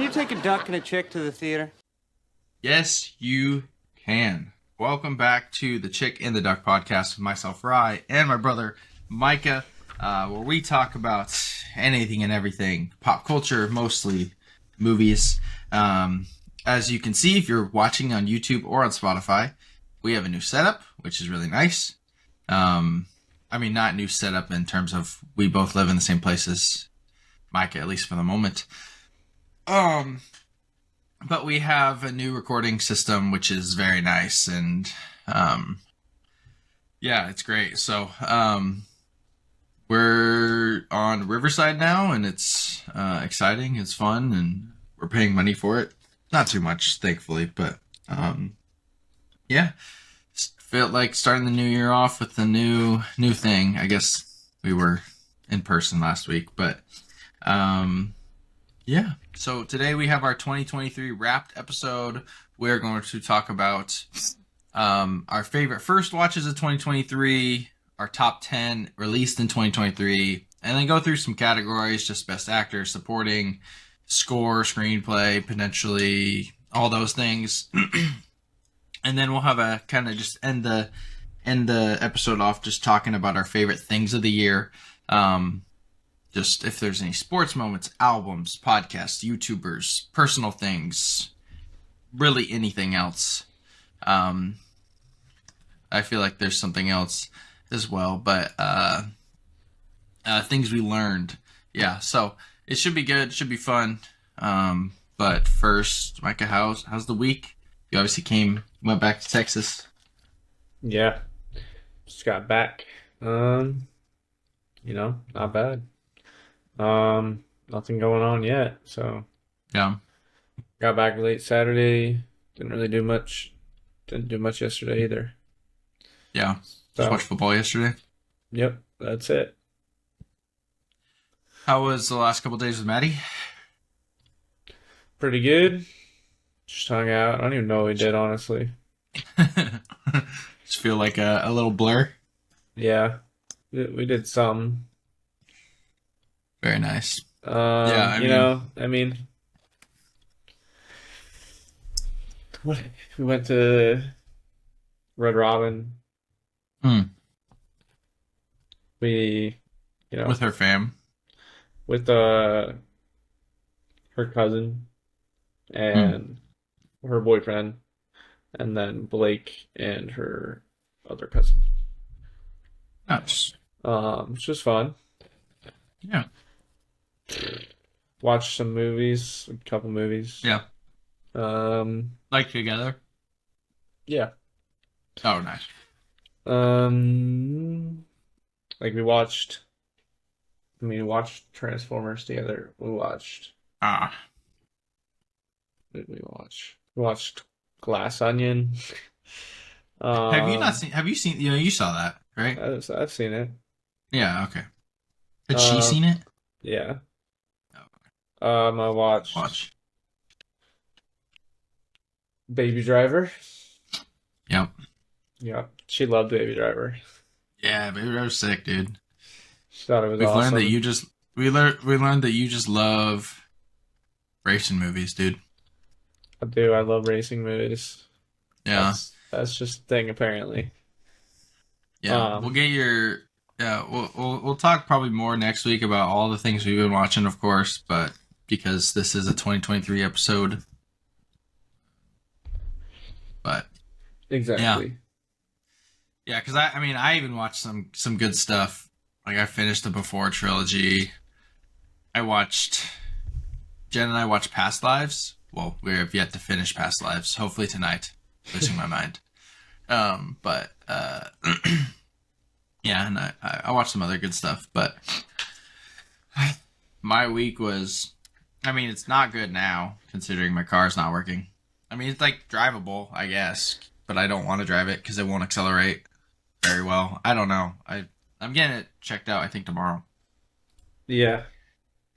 you take a duck and a chick to the theater? Yes, you can. Welcome back to the Chick and the Duck podcast with myself, Ry, and my brother, Micah, where we talk about anything and everything. Pop culture, mostly movies. As you can see, if you're watching on YouTube or on Spotify, we have a new setup, which is really nice. Not new setup in terms of we both live in the same place as Micah, at least for the moment. But we have a new recording system, which is very nice, and it's great. So we're on Riverside now, and it's exciting, it's fun, and we're paying money for it. Not too much, thankfully, but felt like starting the new year off with a new thing. I guess we were in person last week, but so today we have our 2023 wrapped episode. We're going to talk about our favorite first watches of 2023, our top 10 released in 2023, and then go through some categories, just best actor, supporting, score, screenplay, potentially all those things. And then we'll have a kind of just end the episode off just talking about our favorite things of the year. Just if there's any sports moments, albums, podcasts, YouTubers, personal things, really anything else. I feel like there's something else as well, but things we learned. Yeah, so it should be good, should be fun. But first, Micah, how's the week? You obviously went back to Texas. Yeah, just got back. Not bad. Nothing going on yet. So Yeah. got back late Saturday. Didn't really do much. Didn't do much yesterday either. Yeah. So, Just watched football yesterday. Yep, that's it. How was the last couple days with Maddie? Pretty good. Just hung out. I don't even know what we did, honestly. Just feel like a little blur. Yeah, we did some. Very nice. We went to Red Robin. We, With her fam. with her cousin and her boyfriend, and then Blake and her other cousin. Nice. It's just fun. Yeah. Watched some movies, a couple movies. Yeah. Like together? Yeah. Oh, nice. Like we watched Transformers together. We watched what did we watch? We watched Glass Onion. Have you seen, you saw that, right? I've seen it. Yeah, okay. Had she seen it? Yeah. Oh, I watched watch. Baby Driver. Yep. Yeah, she loved Baby Driver. Yeah, Baby Driver's sick, dude. She thought it was We've awesome. learned that we learned that you just love racing movies, dude. I do. I love racing movies. Yeah. That's just a thing, apparently. Yeah. We'll get your. Yeah, we'll talk probably more next week about all the things we've been watching, of course, but because this is a 2023 episode. But Exactly. yeah, because I even watched some good stuff. Like I finished the Before trilogy. Jen and I watched Past Lives. Well, we have yet to finish Past Lives. Hopefully tonight. Losing my mind. Yeah, and I watched some other good stuff, but my week was, it's not good now, considering my car's not working. It's like drivable, I guess, but I don't want to drive it because it won't accelerate very well. I don't know. I'm getting it checked out, I think, tomorrow. Yeah.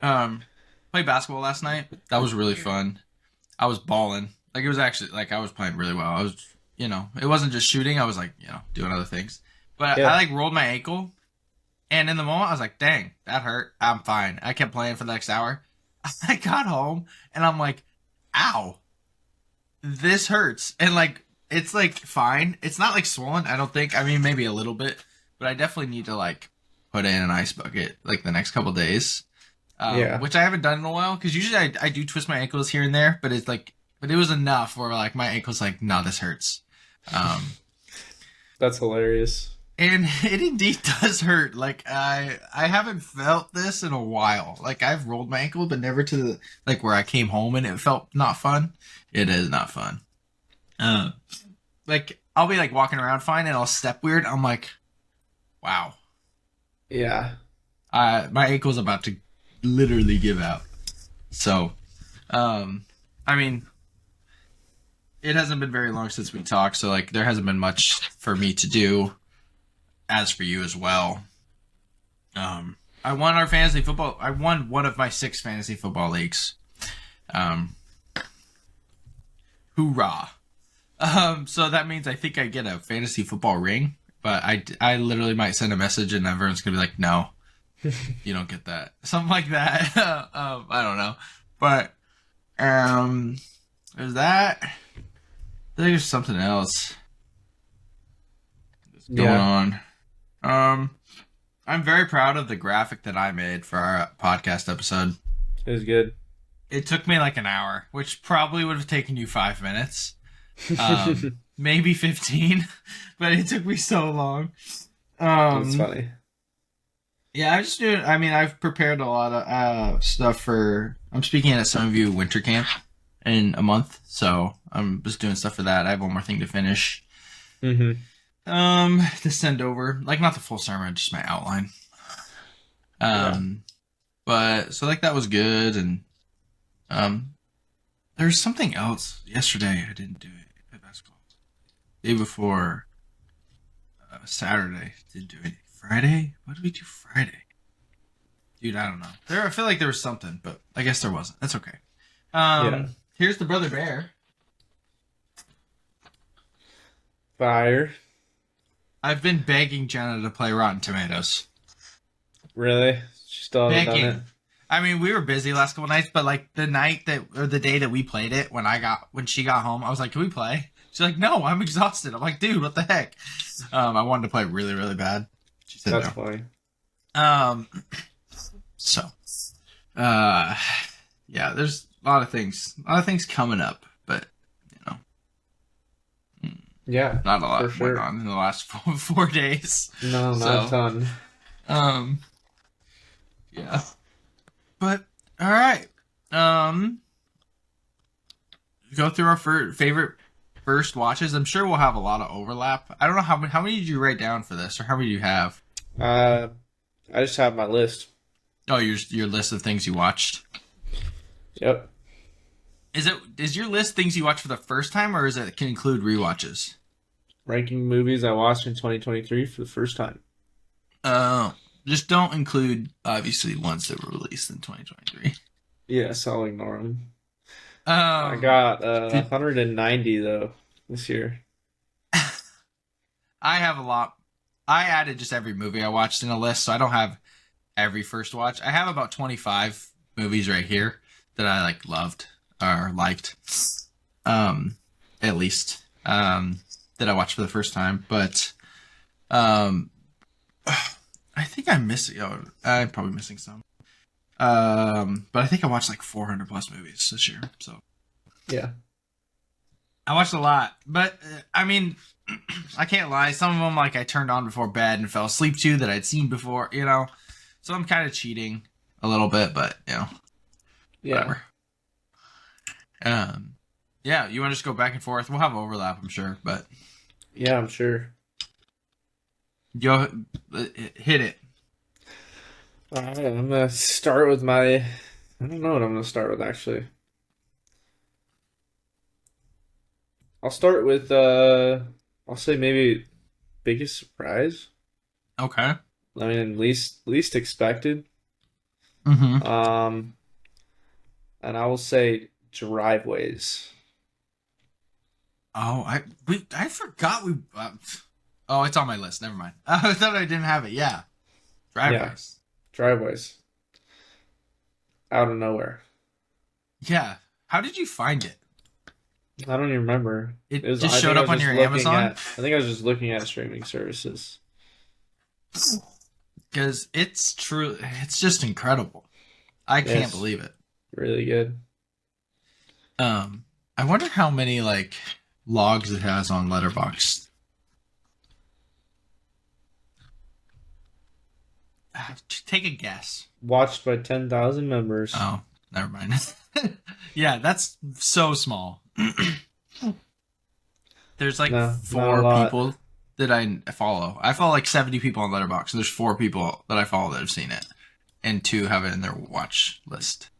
Played basketball last night. That was really fun. I was balling. Like, it was actually, like, I was playing really well. I was, it wasn't just shooting. I was, like, doing other things. But Yeah. I rolled my ankle, and in the moment, I was like, dang, that hurt. I'm fine. I kept playing for the next hour. I got home and I'm like, ow, this hurts. And like, it's like fine. It's not like swollen, I don't think. I mean, maybe a little bit, but I definitely need to like put it in an ice bucket like the next couple days. Yeah. Which I haven't done in a while because usually I do twist my ankles here and there, but it was enough where like my ankle's like, no, this hurts. That's hilarious. And it indeed does hurt. Like I haven't felt this in a while. Like I've rolled my ankle, but never to the like where I came home and it felt not fun. It is not fun. Like I'll be like walking around fine and I'll step weird. I'm like, wow. Yeah. My ankle's about to literally give out. So, I mean, it hasn't been very long since we talked, so like there hasn't been much for me to do. As for you as well. I won our fantasy football. I won one of my 6 fantasy football leagues. Hoorah! So that means I think I get a fantasy football ring, but I literally might send a message and everyone's gonna be like, no. You don't get that. Something like that. I don't know. But there's that. I think there's something else that's going on. I'm very proud of the graphic that I made for our podcast episode. It was good. It took me like an hour, which probably would have taken you 5 minutes. Maybe 15, but it took me so long. That's funny. Yeah, I've prepared a lot of stuff for. I'm speaking at some of you winter camp in a month, so I'm just doing stuff for that. I have one more thing to finish. Mm-hmm. To send over, like not the full sermon, just my outline. But so like that was good, and there's something else yesterday I didn't do it at basketball. Day before Saturday didn't do it. Friday? What did we do Friday? Dude, I don't know. I feel like there was something, but I guess there wasn't. That's okay. Here's the Brother Bear. Fire. I've been begging Jenna to play Rotten Tomatoes. Really? She still hasn't done it? I mean, we were busy last couple nights, but like the day that we played it, when she got home, I was like, "Can we play?" She's like, "No, I'm exhausted." I'm like, "Dude, what the heck?" I wanted to play really, really bad. She said That's no. funny. So, yeah, there's a lot of things coming up, but you know, Yeah, not a lot for sure. went on in the last 4 days. No, not a ton. Yeah, but all right, go through our favorite first watches. I'm sure we'll have a lot of overlap. I don't know how many did you write down for this, or how many do you have? I just have my list. Oh, your list of things you watched. Yep. Is your list things you watched for the first time, or can include rewatches? Ranking movies I watched in 2023 for the first time. Just don't include obviously ones that were released in 2023. Yes, I'll ignore them. I got 190 though this year. I have a lot. I added just every movie I watched in a list, so I don't have every first watch. I have about 25 movies right here that I like loved or liked, at least that I watched for the first time. But I think I'm missing. Oh, I'm probably missing some. But I think I watched like 400 plus movies this year. So yeah, I watched a lot. But I mean, I can't lie. Some of them like I turned on before bed and fell asleep to that I'd seen before. So I'm kind of cheating a little bit, but whatever. Yeah. You want to just go back and forth? We'll have overlap, I'm sure, but yeah, I'm sure. Yo, hit it. All right, I'm gonna start with I don't know what I'm gonna start with actually. I'll start with I'll say maybe biggest surprise. Okay. I mean least expected. Mm-hmm. And I will say Driveways. Oh, I forgot we. Oh, it's on my list. Never mind. I thought I didn't have it. Yeah. Driveways. Driveways. Out of nowhere. Yeah. How did you find it? I don't even remember. It It was, just I showed think I up was on just your looking Amazon? at. I think I was just looking at streaming services. Because it's true. It's just incredible. I can't Yes, believe it. really good. I wonder how many like logs it has on Letterboxd. Take a guess. Watched by 10,000 members. Oh, never mind. Yeah, that's so small. There's like No, not a four lot. people that I follow. I follow like 70 people on Letterboxd. There's 4 people that I follow that have seen it, and 2 have it in their watch list.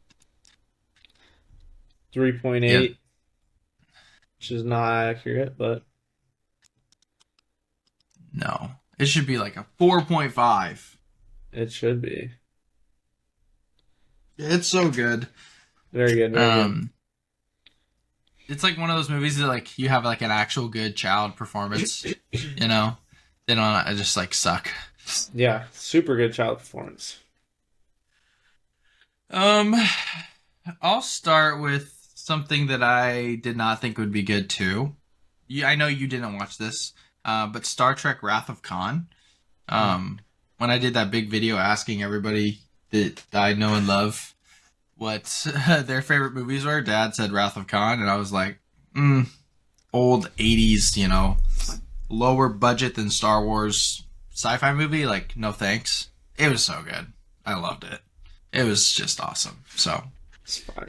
3.8, Yeah, which is not accurate, but no, it should be like a 4.5. it should be. It's so good. Very good, very good. It's like one of those movies that like you have like an actual good child performance, you know. They don't just like suck. Yeah, super good child performance. Um, I'll start with something that I did not think would be good too. I know you didn't watch this, but Star Trek: Wrath of Khan. When I did that big video asking everybody that I know and love what their favorite movies were, Dad said Wrath of Khan, and I was like, old 80s, you know, lower budget than Star Wars sci-fi movie. Like, no thanks. It was so good. I loved it. It was just awesome. So, It's fire.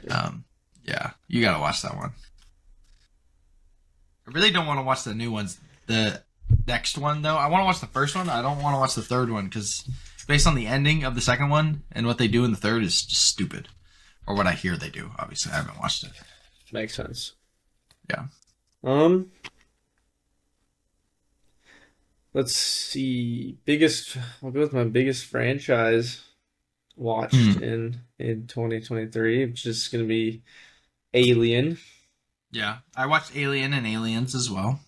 yeah, you gotta watch that one. I really don't want to watch the new ones. The next one, though, I want to watch the first one. I don't want to watch the third one because based on the ending of the second one and what they do in the third is just stupid. Or what I hear they do. Obviously, I haven't watched it. Makes sense. Yeah. Let's see. I'll go with my biggest franchise watched in 2023, which is going to be Alien. Yeah. I watched Alien and Aliens as well.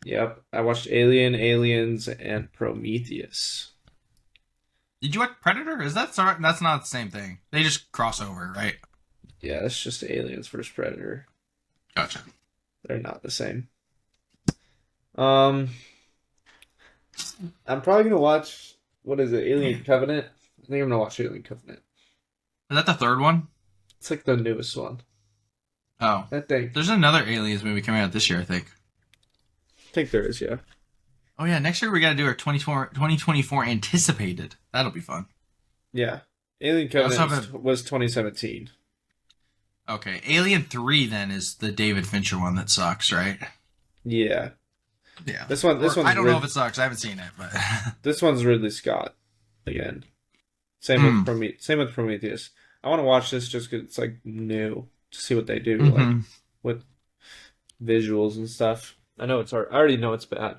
Yep, I watched Alien, Aliens, and Prometheus. Did you watch Predator? That's not the same thing. They just cross over, right? Yeah, it's just Aliens vs Predator. Gotcha. They're not the same. I'm probably gonna watch, what is it, Alien Covenant? I think I'm gonna watch Alien Covenant. Is that the third one? It's like the newest one. Oh. I think There's another Aliens movie coming out this year, I think. there is, yeah. Oh, yeah. Next year we got to do our 2024 anticipated. That'll be fun. Yeah. Alien Covenant was 2017. Okay. Alien 3 then is the David Fincher one that sucks, right? Yeah. Yeah. This one's I don't know if it sucks. I haven't seen it, but this one's Ridley Scott again. Same with Prometheus. I want to watch this just because it's like new to see what they do, like with visuals and stuff. I know it's hard. I already know it's bad.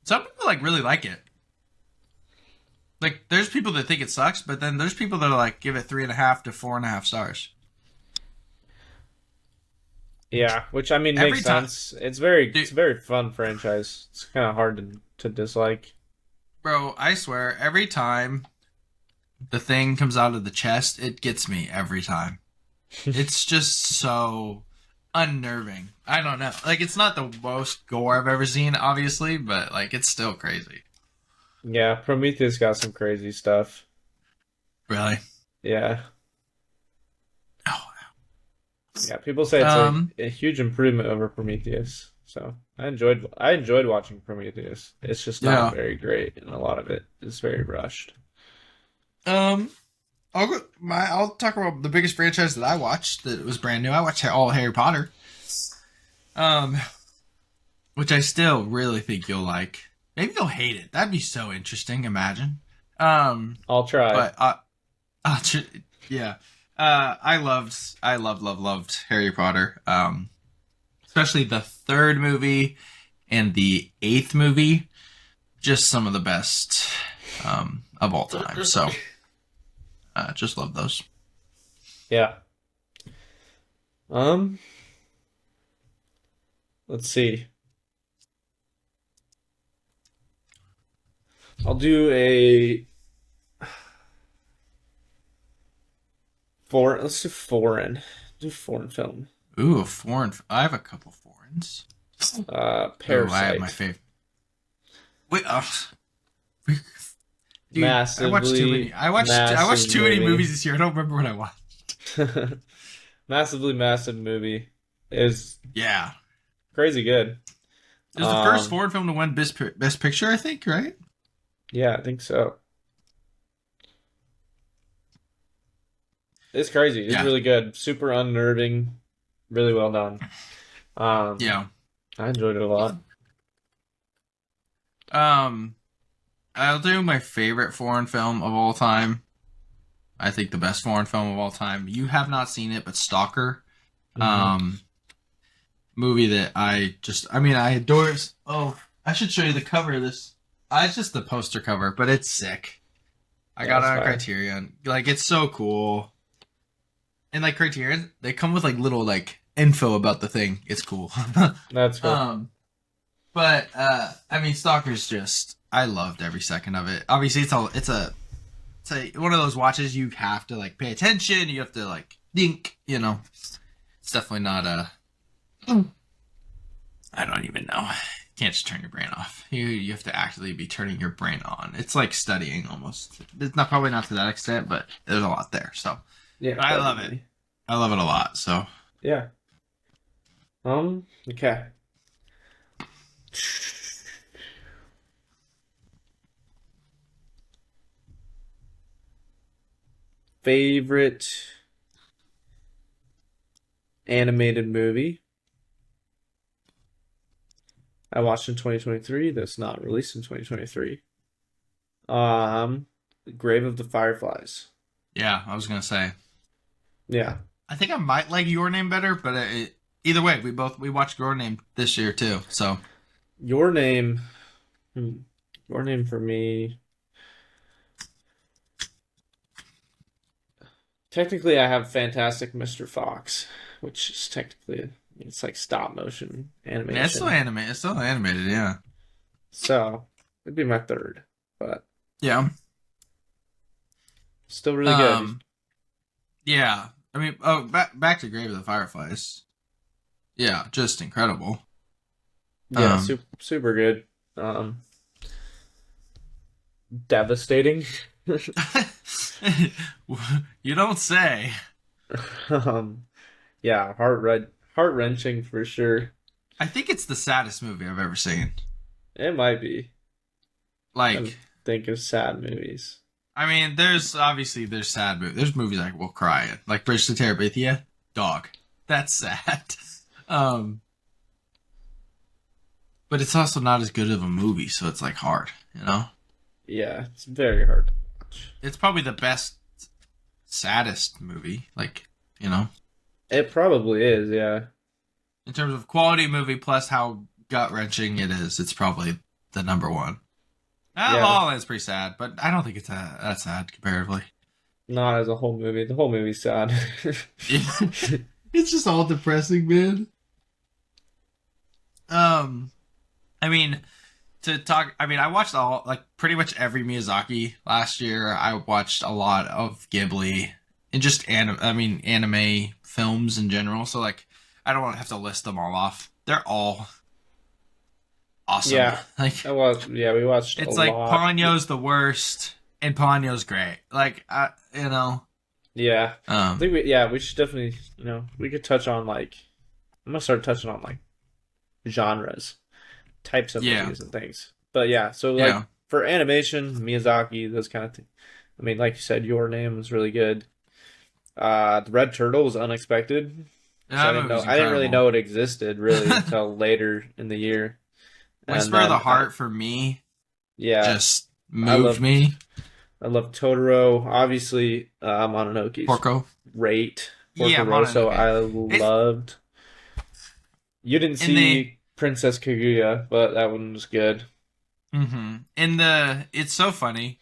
some people like really like it. Like, there's people that think it sucks, but then there's people that are like give it 3.5 to 4.5 stars. Yeah, which I mean Every makes time- sense. It's a very fun franchise. It's kind of hard to dislike. Bro, I swear, every time the thing comes out of the chest, it gets me every time. It's just so unnerving. I don't know. Like, it's not the most gore I've ever seen, obviously, but like, it's still crazy. Yeah, Prometheus got some crazy stuff. Really? Yeah. Oh, Yeah, people say it's a huge improvement over Prometheus. So I enjoyed watching Prometheus. It's just not very great, and a lot of it is very rushed. I'll talk about the biggest franchise that I watched that was brand new. I watched all Harry Potter. Which I still really think you'll like. Maybe you'll hate it. That'd be so interesting. Imagine. I'll try. But yeah. I loved Harry Potter. Especially the third movie and the 8th movie. Just some of the best of all time. So, just love those. Yeah. Let's see. I'll do a Foreign. Let's do foreign. Do foreign film. Ooh, foreign. I have a couple foreigns. Parasite. Ooh, I have my favorite. Wait, dude, Massively, I watched too many. I watched too many movie. movies this year. I don't remember what I watched. Massively massive movie. It was Yeah, crazy good. it was the first foreign film to win Best Picture, I think. Right? Yeah, I think so. It's crazy. It's Yeah. really good. Super unnerving. Really well done. Yeah. I enjoyed it a lot. I'll do my favorite foreign film of all time. I think the best foreign film of all time. You have not seen it, but Stalker. Movie that I adore. Oh, I should show you the cover of this. It's just the poster cover, but it's sick. I got it on Criterion. Like, it's so cool. And like Criterion, they come with like little like info about the thing. It's cool. That's cool. But Stalker's just, I loved every second of it. Obviously, it's one of those watches you have to like pay attention. You have to like think. It's definitely not a. I don't even know. You can't just turn your brain off. You have to actively be turning your brain on. It's like studying almost. It's probably not to that extent, but there's a lot there. So Yeah, I love it. I love it a lot. So yeah. Okay. Favorite animated movie I watched in 2023 that's not released in 2023. Grave of the Fireflies. yeah, I was gonna say. Yeah. I think I might like Your Name better, but either way, we watched Your Name this year too. So Your Name. Your Name for me. Technically, I have Fantastic Mr. Fox, which is technically it's like stop motion animation. yeah, it's still animated. It's still animated, yeah. So it'd be my third, but Yeah. still really good. Yeah. Back to Grave of the Fireflies. Yeah, just incredible. Yeah, super good. Devastating. You don't say. Yeah, heart-wrenching for sure. I think it's the saddest movie I've ever seen. It might be. I Like, think of sad movies. there's sad movies. There's movies I will cry at. Like Bridge to Terabithia. Dog. That's sad. But it's also not as good of a movie, so it's like hard, Yeah, it's very hard to watch. It's probably the best, saddest movie. Like, It probably is, yeah. in terms of quality movie plus how gut-wrenching it is, it's probably the number one. La La Land's pretty sad, but I don't think it's that sad comparatively. Not as a whole movie. The whole movie's sad. It's just all depressing, man. I watched pretty much every Miyazaki last year. I watched a lot of Ghibli and just anime films in general. So like, I don't want to have to list them all off. They're all awesome. Yeah. Like, we watched it's a like lot. Ponyo's the worst and Ponyo's great. Like, Yeah. I think we should definitely, we could touch on I'm gonna start touching on genres, types of movies and things. But yeah, so for animation, Miyazaki, those kind of things. Like you said, Your Name was really good. The Red Turtle was unexpected. Yeah, So I didn't really know it existed really until later in the year. Whisper of the Heart for me, just moved me. I love Totoro. Obviously, Mononoke's Porco. great. Yeah, Rosso, Mononoke. I loved. You didn't see Princess Kaguya, but that one was good. Mm-hmm. It's so funny,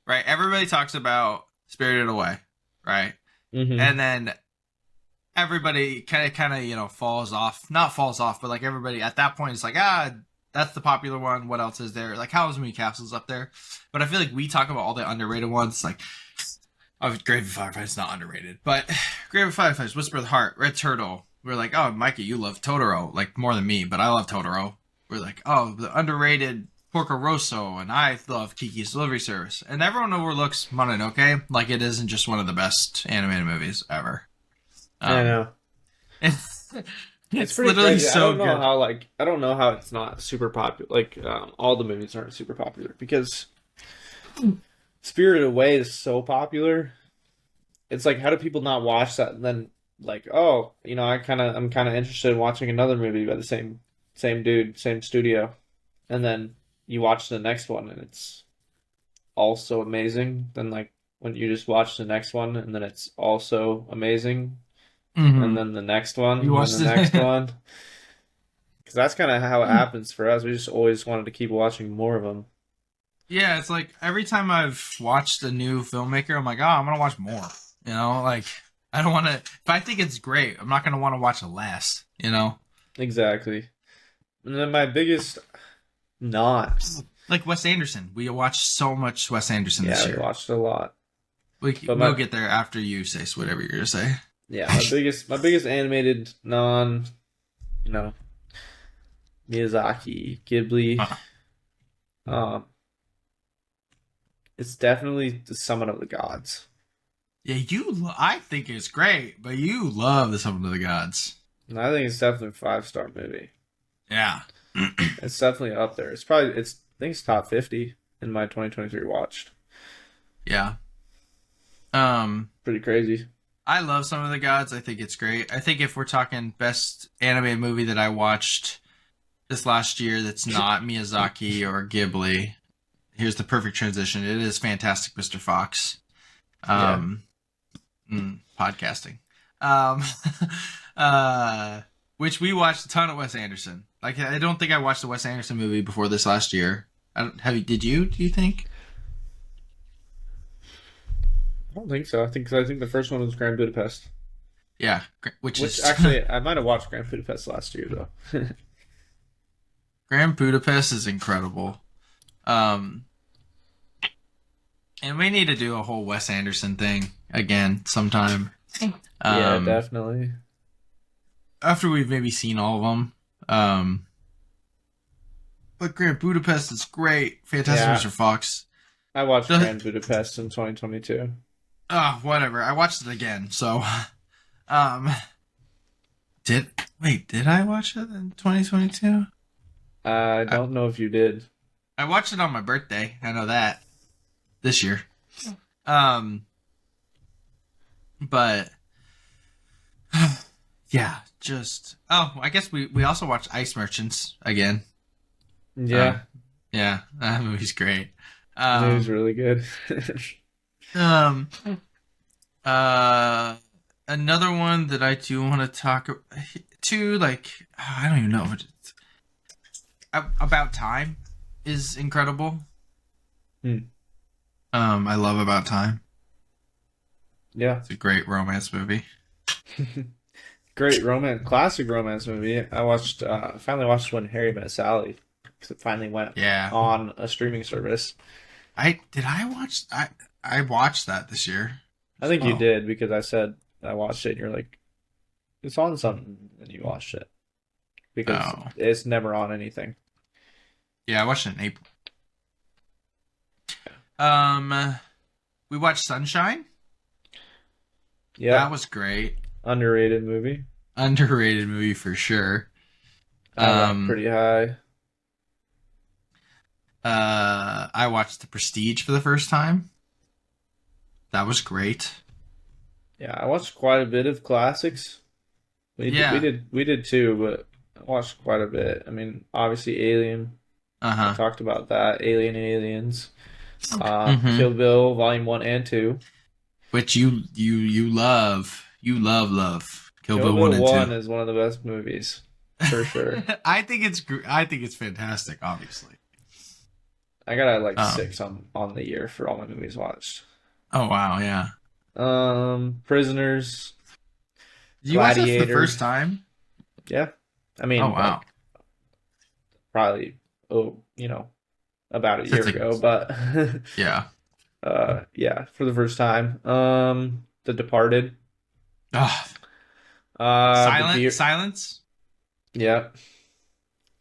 right? Everybody talks about Spirited Away, right? Mm-hmm. And then everybody kind of falls off. Not falls off, but like everybody at that point is like, that's the popular one. What else is there? Like Howl's Moving Castle's up there, but I feel like we talk about all the underrated ones. Like Grave of Fireflies is not underrated, but Grave of Fireflies, Whisper of the Heart, Red Turtle. We're like, oh, Micah, you love Totoro, like more than me, but I love Totoro. We're like, oh, the underrated Porco Rosso, and I love Kiki's Delivery Service. And everyone overlooks Mononoke like it isn't just one of the best animated movies ever. I know. It's pretty literally crazy. so I don't know good. how I don't know how it's not super popular. Like all the movies aren't super popular because Spirited Away is so popular. It's like, how do people not watch that? And then like, oh, I'm kind of interested in watching another movie by the same dude, same studio, and then you watch the next one and it's also amazing. Then like when you just watch the next one and then it's also amazing, and then the next one, You and watched the it? next one. Because that's kind of how it happens for us. We just always wanted to keep watching more of them. Yeah, it's like every time I've watched a new filmmaker, I'm like, oh, I'm gonna watch more. Like I don't want to. If I think it's great, I'm not gonna want to watch it less. Exactly. And then my biggest not. Like Wes Anderson. We watched so much Wes Anderson this Yeah, we year. watched a lot. We'll get there after you say whatever you're gonna say. Yeah, my biggest animated non, Miyazaki, Ghibli. It's definitely the Summon of the Gods. Yeah, I think it's great, but you love the Summon of the Gods. And I think it's definitely a 5-star movie. Yeah. It's definitely up there. I think it's top 50 in my 2023 watched. Yeah. Pretty crazy. I love Some of the Gods. I think it's great. I think if we're talking best animated movie that I watched this last year that's not Miyazaki or Ghibli, here's the perfect transition. It is Fantastic Mr. Fox. Podcasting. Which we watched a ton of Wes Anderson. Like, I don't think I watched a Wes Anderson movie before this last year. Did you? Do you think? I don't think so. I think the first one was Grand Budapest. Yeah, which is actually I might have watched Grand Budapest last year though. Grand Budapest is incredible. And we need to do a whole Wes Anderson thing again sometime. Yeah, definitely. After we've maybe seen all of them. But Grand Budapest is great. Fantastic Mr. Fox. I watched Grand Budapest in 2022. Oh, whatever. I watched it again, so did I watch it in 2022? I don't know if you did. I watched it on my birthday. I know that. This year. But yeah, I guess we also watched Ice Merchants again. Yeah. Yeah, that movie's great. That movie's really good. Another one that I do want to talk to, like, I don't even know. About Time is incredible. I love About Time. Yeah. It's a great romance movie. Classic romance movie. I finally watched When Harry Met Sally because it finally went on a streaming service. I watched that this year. I think you did because I said I watched it and you're like, it's on something, and you watched it because it's never on anything. Yeah, I watched it in April. We watched Sunshine. Yeah, that was great. Underrated movie For sure. Pretty high. I watched The Prestige for the first time. That was great. Yeah, I watched quite a bit of classics. We did too, but I watched quite a bit. I mean, obviously Alien. I talked about that. Alien and Aliens. Kill Bill Volume 1 and 2. Which you love. You love. Kill Bill 1 and 2. 1 is one of the best movies. For sure. I think it's fantastic, obviously. I got 6 on the year for all my movies watched. Oh wow, yeah. Prisoners. Did you watch this the first time? Yeah. I mean, oh wow. Probably about a year ago, but yeah. Yeah, for the first time. The Departed. Ugh. The beer. Silence. Yeah,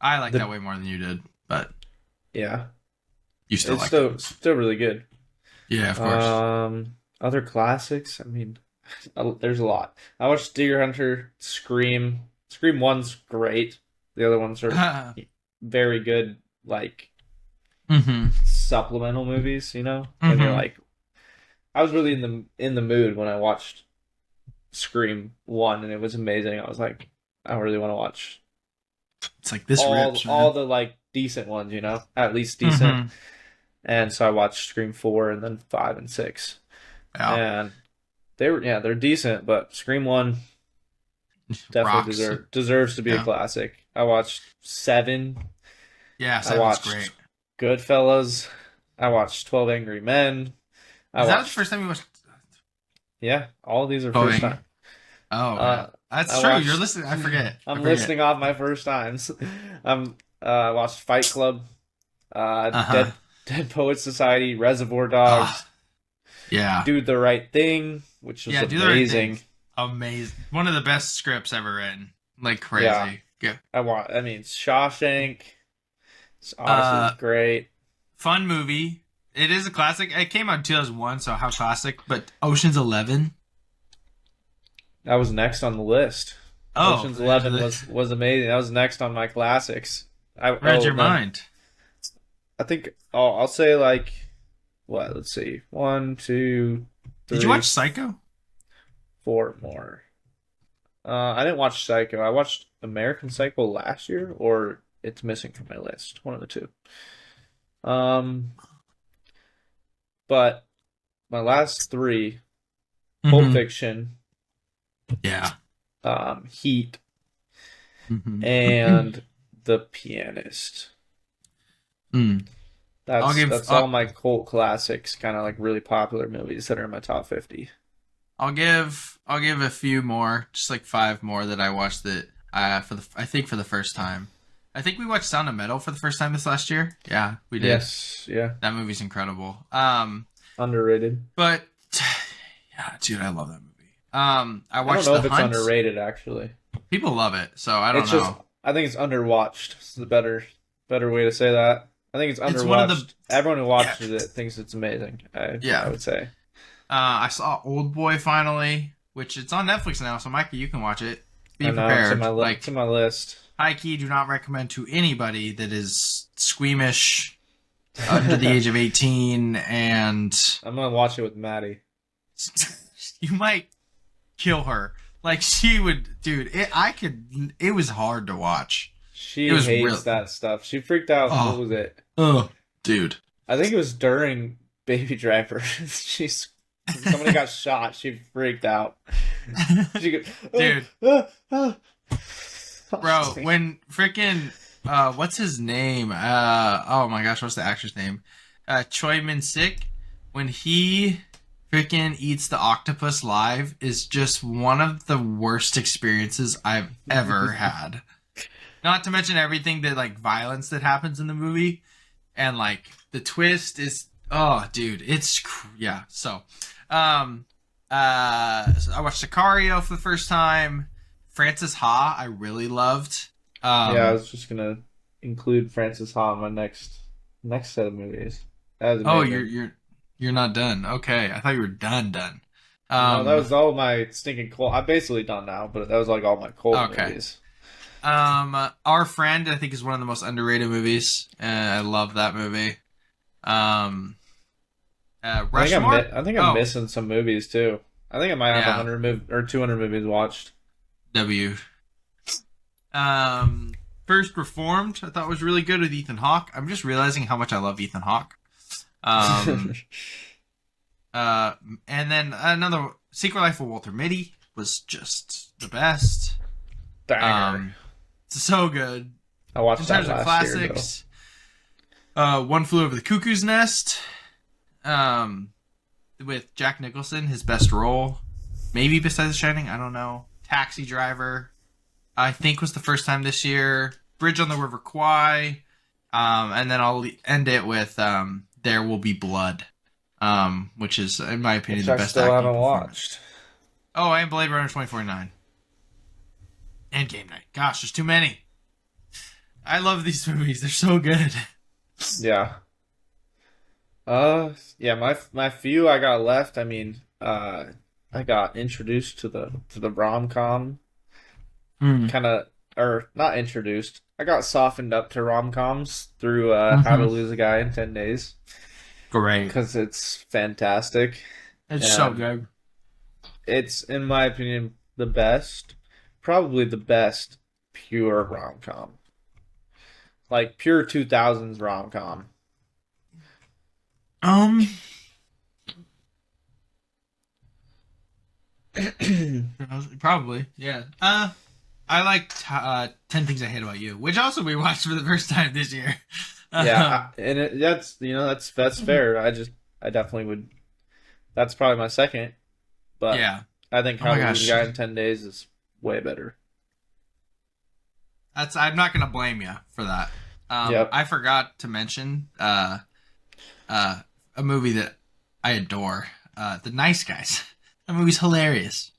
I like that the way more than you did, but yeah, you still it's liked it. still really good. Yeah, of course. Other classics. I mean, there's a lot. I watched Deer Hunter, Scream. Scream one's great. The other ones are very good, like Mm-hmm. supplemental movies. When you're Mm-hmm. like, I was really in the mood when I watched Scream one, and it was amazing. I was like, I really want to watch It's like this rips, all man. the like decent ones, at least decent. Mm-hmm. And so I watched Scream 4 and then 5 and 6. Yeah. And they're decent, but Scream 1 definitely Rocks. deserves to be a Yeah. classic. I watched 7. Yeah, I Seven's watched great. Goodfellas. I watched 12 Angry Men. I Is that the watched first time you watched? Yeah, all these are Oh, first time. oh, Uh man. That's I true. watched You're listening. I forget. I'm listing off my first times. I watched Fight Club, Uh-huh. Dead Poets Society, Reservoir Ah, Dogs, yeah. Do the Right Thing, which was Yeah, Do the Right Thing. amazing. Amazing. One of the best scripts ever written. Like crazy. Yeah. Yeah. I mean, Shawshank. It's Uh, honestly great. Fun movie. It is a classic. It came out in 2001, so how classic. But Ocean's 11. That was next on the list. Oh. Ocean's 11 was amazing. That was next on my classics. Read your then mind. I think I'll say like what? Let's see. 1, 2, 3, Did you watch Psycho? 4 more. I didn't watch Psycho. I watched American Psycho last year, or it's missing from my list. One of the two. But my last 3: Pulp Mhm. Fiction, Yeah. Heat, Mhm. and The Pianist. Mm. That's all my cult classics, kind of like really popular movies that are in my top 50. I'll give a few more, just like 5 more that I watched that I think for the first time. I think we watched Sound of Metal for the first time this last year. Yeah, we did. Yes, yeah, That movie's incredible. underrated. But yeah, dude, I love that movie. I I watched don't know The if it's Hunt. underrated actually. People love it, so I don't It's know. just I think it's underwatched. It's the better way to say that. I think it's underwatched. It's one of the Everyone who watches it thinks it's amazing. Yeah. I would say. I saw Old Boy finally, which it's on Netflix now. So Micah, you can watch it. Be I know, prepared. it's in my list. High key, do not recommend to anybody that is squeamish under the age of 18, and I'm gonna watch it with Maddie. you might kill her. Like she would, dude. It was hard to watch. She It was hates that stuff. She freaked out. Oh. What was it? Oh, dude. I think it was during Baby Driver. Somebody got shot. She freaked out. She go, Dude. ah. Bro, when freaking what's his name? Oh my gosh, what's the actor's name? Choi Min Sik. When he freaking eats the octopus live is just one of the worst experiences I've ever had. Not to mention everything that like violence that happens in the movie, and like the twist is dude, yeah. So, so I watched Sicario for the first time. Francis Ha, I really loved. Yeah, I was just gonna include Francis Ha in my next set of movies. That was amazing. You're not done. Okay, I thought you were done. No, that was all my stinking cold. I'm basically done now, but that was like all my cold movies. Our Friend, I think, is one of the most underrated movies. I love that movie. Rushmore. I think I'm missing some movies too. I think I might have 100 or 200 movies watched. W. First Reformed, I thought was really good with Ethan Hawke. I'm just realizing how much I love Ethan Hawke. And then another Secret Life of Walter Mitty was just the best. Banger. So good. I watched In that terms of last classics, One Flew Over the Cuckoo's Nest, with Jack Nicholson, his best role, maybe besides The Shining, I don't know. Taxi Driver, I think was the first time this year. Bridge on the River Kwai, and then I'll end it with There Will Be Blood. which is, in my opinion, Which the I best still acting haven't performance. watched. Oh, and Blade Runner 2049. And Game Night. Gosh, there's too many. I love these movies. They're so good. Yeah. Yeah, my few I got left, I mean, I got introduced to the rom-com Mm. kind of, or not introduced. I got softened up to rom-coms through How to Mhm. Lose a Guy in 10 Days Great. because it's fantastic. It's so And good. it's, in my opinion, the best, probably the best pure rom-com. Like pure 2000s rom-com. Um, Probably, yeah. I liked 10 Things I Hate About You, which also we watched for the first time this year. Yeah, and that's that's fair. I definitely would. That's probably my second, but Yeah. I think Oh How my to Lose a gosh. Guy in 10 Days is way better. I'm not gonna blame you for that. Yep. I forgot to mention a movie that I adore, The Nice Guys. That movie's hilarious.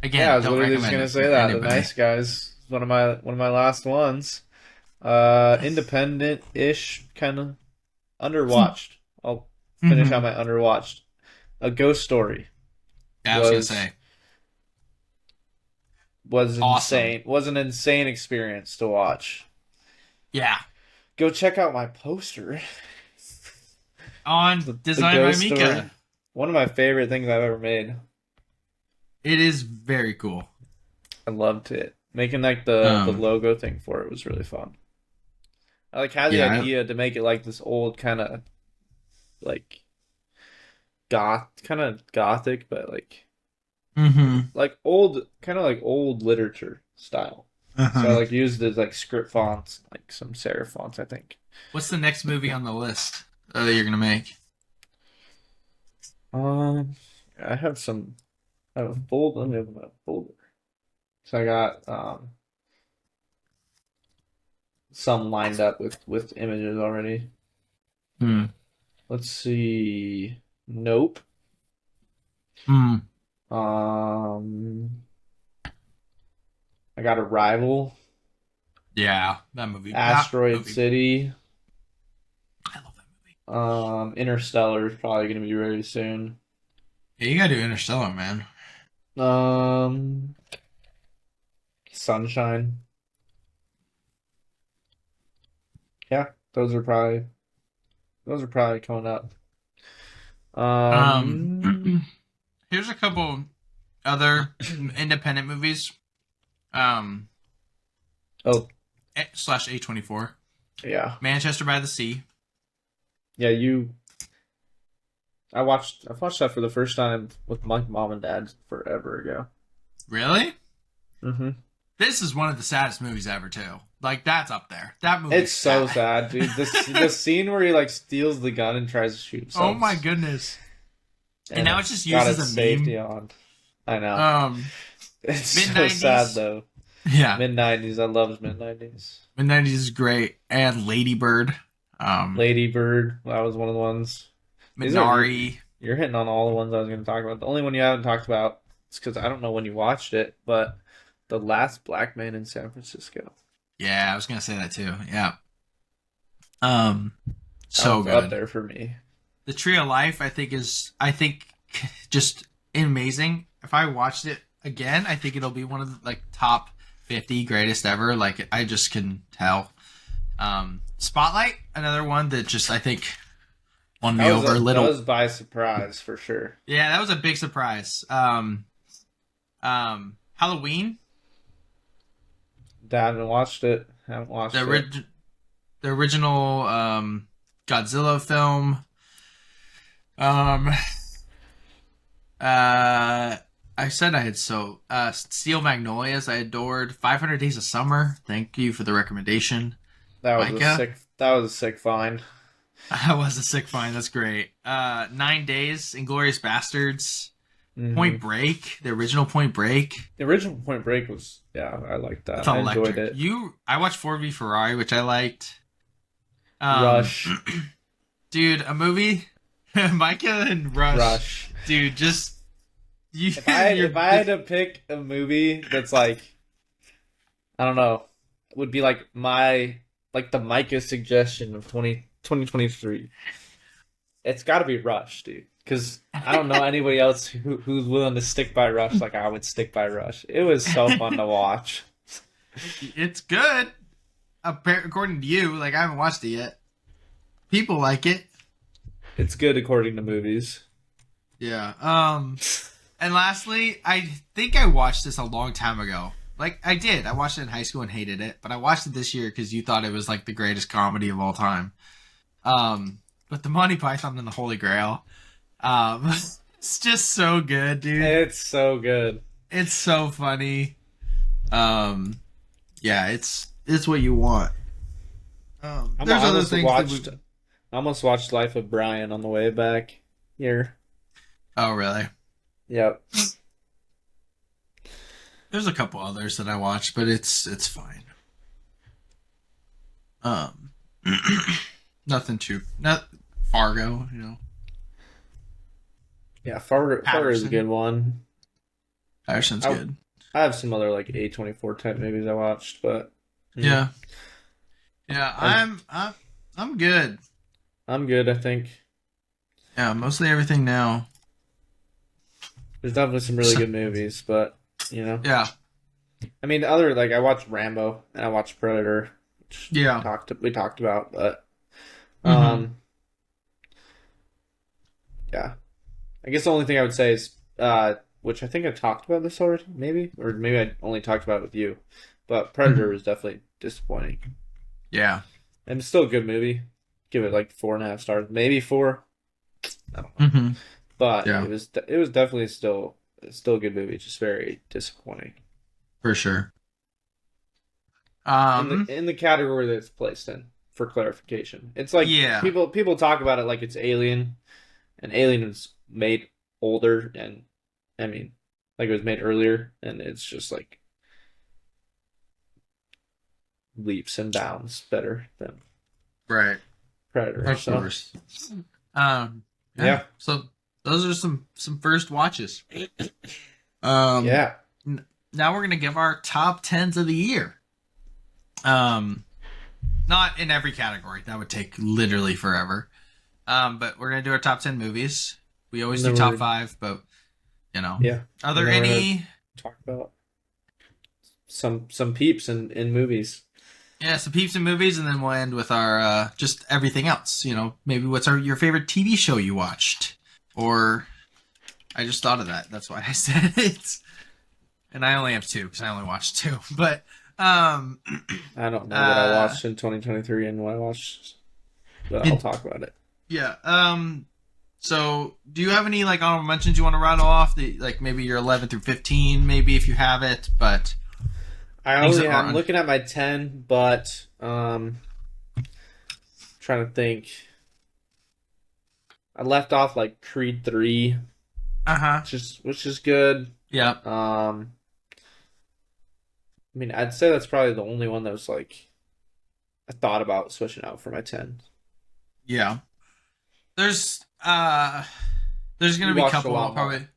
Again, Yeah, I was don't literally just recommend gonna it say to that. The anybody. Nice Guys is one of my last ones. Independent-ish, kind of underwatched. I'll finish out Mhm. my underwatched. A Ghost Story Yeah, I was gonna was say was awesome. insane. Was an insane experience to watch. Yeah, Go check out my poster. on The Design by Ghost Story. Mika. One of my favorite things I've ever made. It is very cool. I loved it. Making like the Um, logo thing for it was really fun. I like had the yeah. idea to make it like this old kind of like kind of gothic, but Mm-hmm. like old kind of like old literature style. So I Uh-huh. like used it as like script fonts, like some serif fonts, I think. What's the next movie on the list that you're gonna make? Um, I have some. I have a folder. Let me open my folder. So I got some lined up with images already. Hmm. Let's see. Nope. Hmm. Um, I got Arrival, Yeah, that movie. Asteroid City, I love that movie. Interstellar is probably gonna be very soon. Yeah, you gotta do Interstellar, man. Um, Sunshine. Yeah, those are probably coming up. Um, Um, Here's a couple other independent movies. Um, oh slash A24. yeah, Manchester by the Sea. yeah. I've watched that for the first time with my mom and dad forever ago. Really? Mm-hmm. This is one of the saddest movies ever, too. Like, that's up there. That movie. It's so sad, dude. The scene where he like steals the gun and tries to shoot himself. Oh my goodness. And now it's just got used its as a safety meme. on. I know. It's so sad Mid-90s. though. Yeah. Mid-90s. I loved mid-90s. Mid-90s is great. And Lady Bird. Lady Bird. That was one of the ones. Minari. You're hitting on all the ones I was going to talk about. The only one you haven't talked about is because I don't know when you watched it, but The Last Black Man in San Francisco. Yeah, I was gonna say that too. Yeah. That So one's good. up there for me. The Tree of Life, I think just amazing. If I watched it again, I think it'll be one of the like top 50 greatest ever. Like I just can tell. Spotlight, another one that just I think won me over a little. That was by surprise for sure. Yeah, that was a big surprise. Halloween, Haven't watched it. Haven't watched the it. the original Godzilla film. I said I had Steel Magnolias I adored. 500 Days of Summer. Thank you for the recommendation. That was Micah? that was a sick find. That was a sick find. That's great. 9 Days, Inglorious Bastards, Mhm. Point Break, the original Point Break. The original Point Break was, yeah, I liked that. That's I electric. enjoyed it. I watched 4v Ferrari, which I liked. Rush. Dude, a movie Micah and Rush, dude. Just you. If I had to pick a movie that's like, I don't know, would be like the Micah suggestion of 2023. It's got to be Rush, dude. Because I don't know anybody else who's willing to stick by Rush like I would stick by Rush. It was so fun to watch. It's good, according to you. Like I haven't watched it yet. People like it. It's good according to movies. Yeah. And lastly, I think I watched this a long time ago. Like I did. I watched it in high school and hated it, but I watched it this year because you thought it was like the greatest comedy of all time. But the Monty Python and the Holy Grail, it's just so good, dude. It's so good. It's so funny. Yeah, it's what you want. There's other things. I almost watched Life of Brian on the way back here. Oh, really? Yep. There's a couple others that I watched, but it's fine. Nothing too not Fargo, you know. Yeah, Fargo is a good one. Patterson's good. I have some other like A24 type movies I watched, but yeah, I'm good. I'm good, I think. Yeah, mostly everything now. There's definitely some really good movies, but you know. Yeah. I mean, I watched Rambo and I watched Predator, which we talked about, but yeah. I guess the only thing I would say is which I think I talked about this already, maybe I only talked about it with you, but Predator is definitely disappointing. Yeah. And it's still a good movie. Give it like 4.5 stars, maybe 4. I don't know. But it was definitely still a good movie, just very disappointing. For sure. In the category that it's placed in, for clarification. It's like people talk about it like it's Alien, and Alien was made older, and I mean, like it was made earlier, and it's just like leaps and bounds better than Predator. Of course. Yeah. So those are some first watches. Yeah. Now we're gonna give our top 10s of the year. Not in every category. That would take literally forever. But we're gonna do our top 10 movies. We always do top 5, but you know. Yeah. Are there any talk about some peeps in movies? Yeah, some peeps in movies, and then we'll end with our just everything else. You know, maybe what's your favorite TV show you watched? Or I just thought of that. That's why I said it. And I only have 2 because I only watched 2. But I don't know what I watched in 2023 and what I watched, but I'll talk about it. Yeah. So, do you have any like honorable mentions you want to rattle off? Like maybe your 11 through 15, maybe if you have it. But I'm looking at my 10, but trying to think. I left off like Creed 3. Which is good. Yeah. I mean, I'd say that's probably the only one that was like I thought about switching out for my 10. Yeah. There's gonna be a couple probably.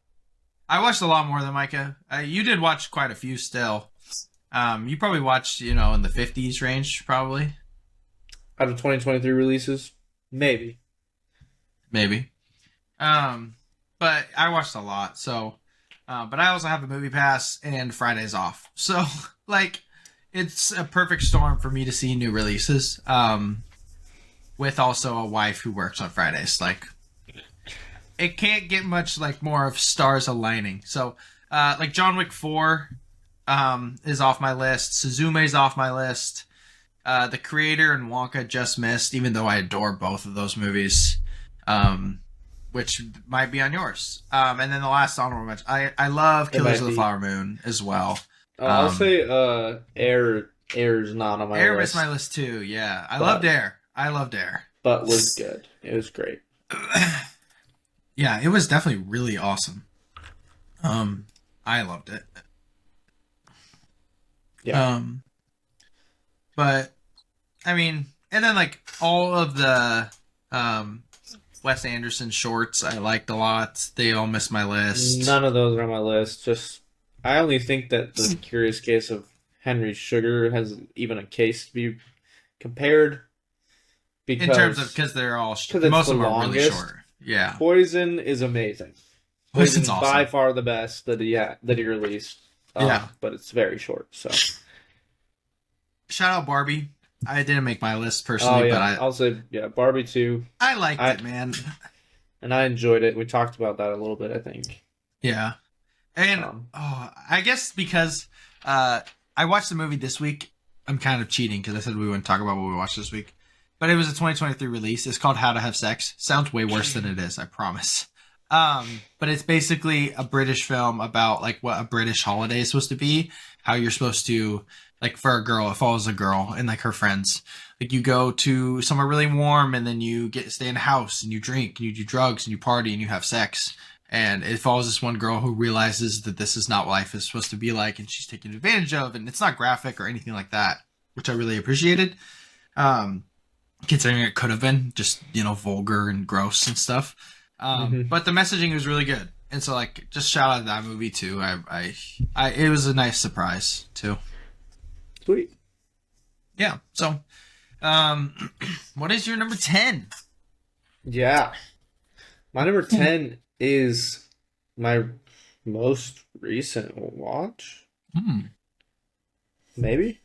I watched a lot more than Micah. You did watch quite a few still. You probably watched, in the 50s range, probably. Out of 2023 releases? Maybe. But I watched a lot, so... but I also have a movie pass and Fridays off. So, like, it's a perfect storm for me to see new releases. With also a wife who works on Fridays. Like, it can't get much, like, more of stars aligning. So, like, John Wick 4... is off my list. Suzume's off my list. The Creator and Wonka just missed, even though I adore both of those movies, which might be on yours. And then the last honorable mention, I love Killers of the Flower Moon as well. I'll say Air's not on my list. Air missed my list too. Yeah, I loved Air. But was good. It was great. Yeah, it was definitely really awesome. I loved it. Yeah. But I mean, and then like all of the Wes Anderson shorts I liked a lot. They all missed my list. None of those are on my list. Just I only think that the Curious Case of Henry Sugar has even a case to be compared In terms of because because they're all it's most the of them are really longest. short. Yeah, Poison is amazing. Poison's by awesome. far the best that he released. Yeah. But it's very short. So Shout out Barbie. I didn't make my list personally, but I'll say Barbie 2. I liked it, man. And I enjoyed it. We talked about that a little bit, I think. Yeah. And I guess because I watched the movie this week, I'm kind of cheating because I said we wouldn't talk about what we watched this week. But it was a 2023 release. It's called How to Have Sex. Sounds way worse than it is, I promise. But it's basically a British film about like what a British holiday is supposed to be. How you're supposed to, like for a girl, it follows a girl and like her friends. Like you go to somewhere really warm and then you stay in a house and you drink and you do drugs and you party and you have sex. And it follows this one girl who realizes that this is not what life is supposed to be like and she's taken advantage of. And it's not graphic or anything like that, which I really appreciated. Considering it could have been just, vulgar and gross and stuff. But the messaging was really good. And so like, just shout out that movie too. It was a nice surprise too. Sweet. Yeah. So, what is your number 10? Yeah. My number 10 is my most recent watch. Maybe?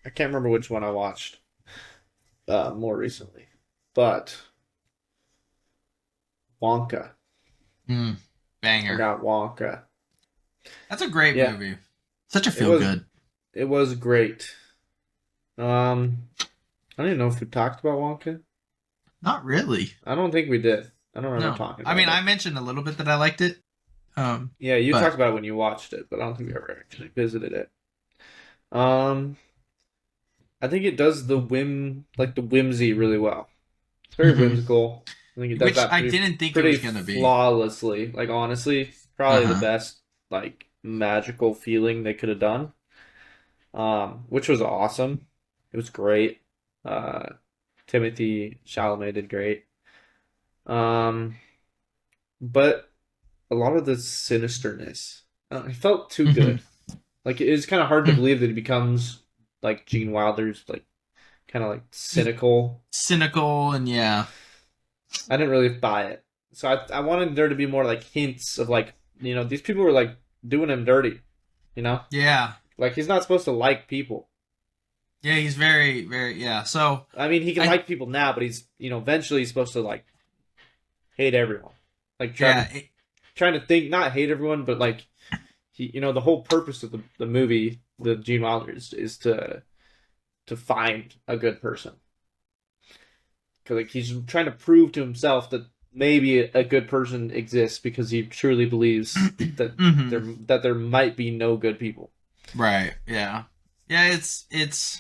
I can't remember which one I watched more recently. But Wonka. Banger. I got Wonka. That's a great movie. Such a feel good. It was great. I don't even know if we talked about Wonka. Not really. I don't think we did. I don't remember talking about it. I mentioned a little bit that I liked it. Yeah, you talked about it when you watched it, but I don't think we ever actually visited it. I think it does the whimsy really well. It's very whimsical. I think it does that I didn't think it was gonna be flawlessly. Like honestly, probably the best like magical feeling they could have done. Which was awesome. It was great. Timothy Chalamet did great. But a lot of the sinisterness, it felt too good. Like it's kind of hard to believe that he becomes like Gene Wilder's, like kind of like cynical. And yeah. I didn't really buy it, so I wanted there to be more like hints of like these people were like doing him dirty, Yeah. Like he's not supposed to like people. Yeah, he's very, very So I mean, he can like people now, but he's eventually he's supposed to like hate everyone. Like trying to think, not hate everyone, but like he, the whole purpose of the movie, the Gene Wilder is to find a good person. Because like he's trying to prove to himself that maybe a good person exists because he truly believes that there might be no good people. Right. Yeah. Yeah. It's,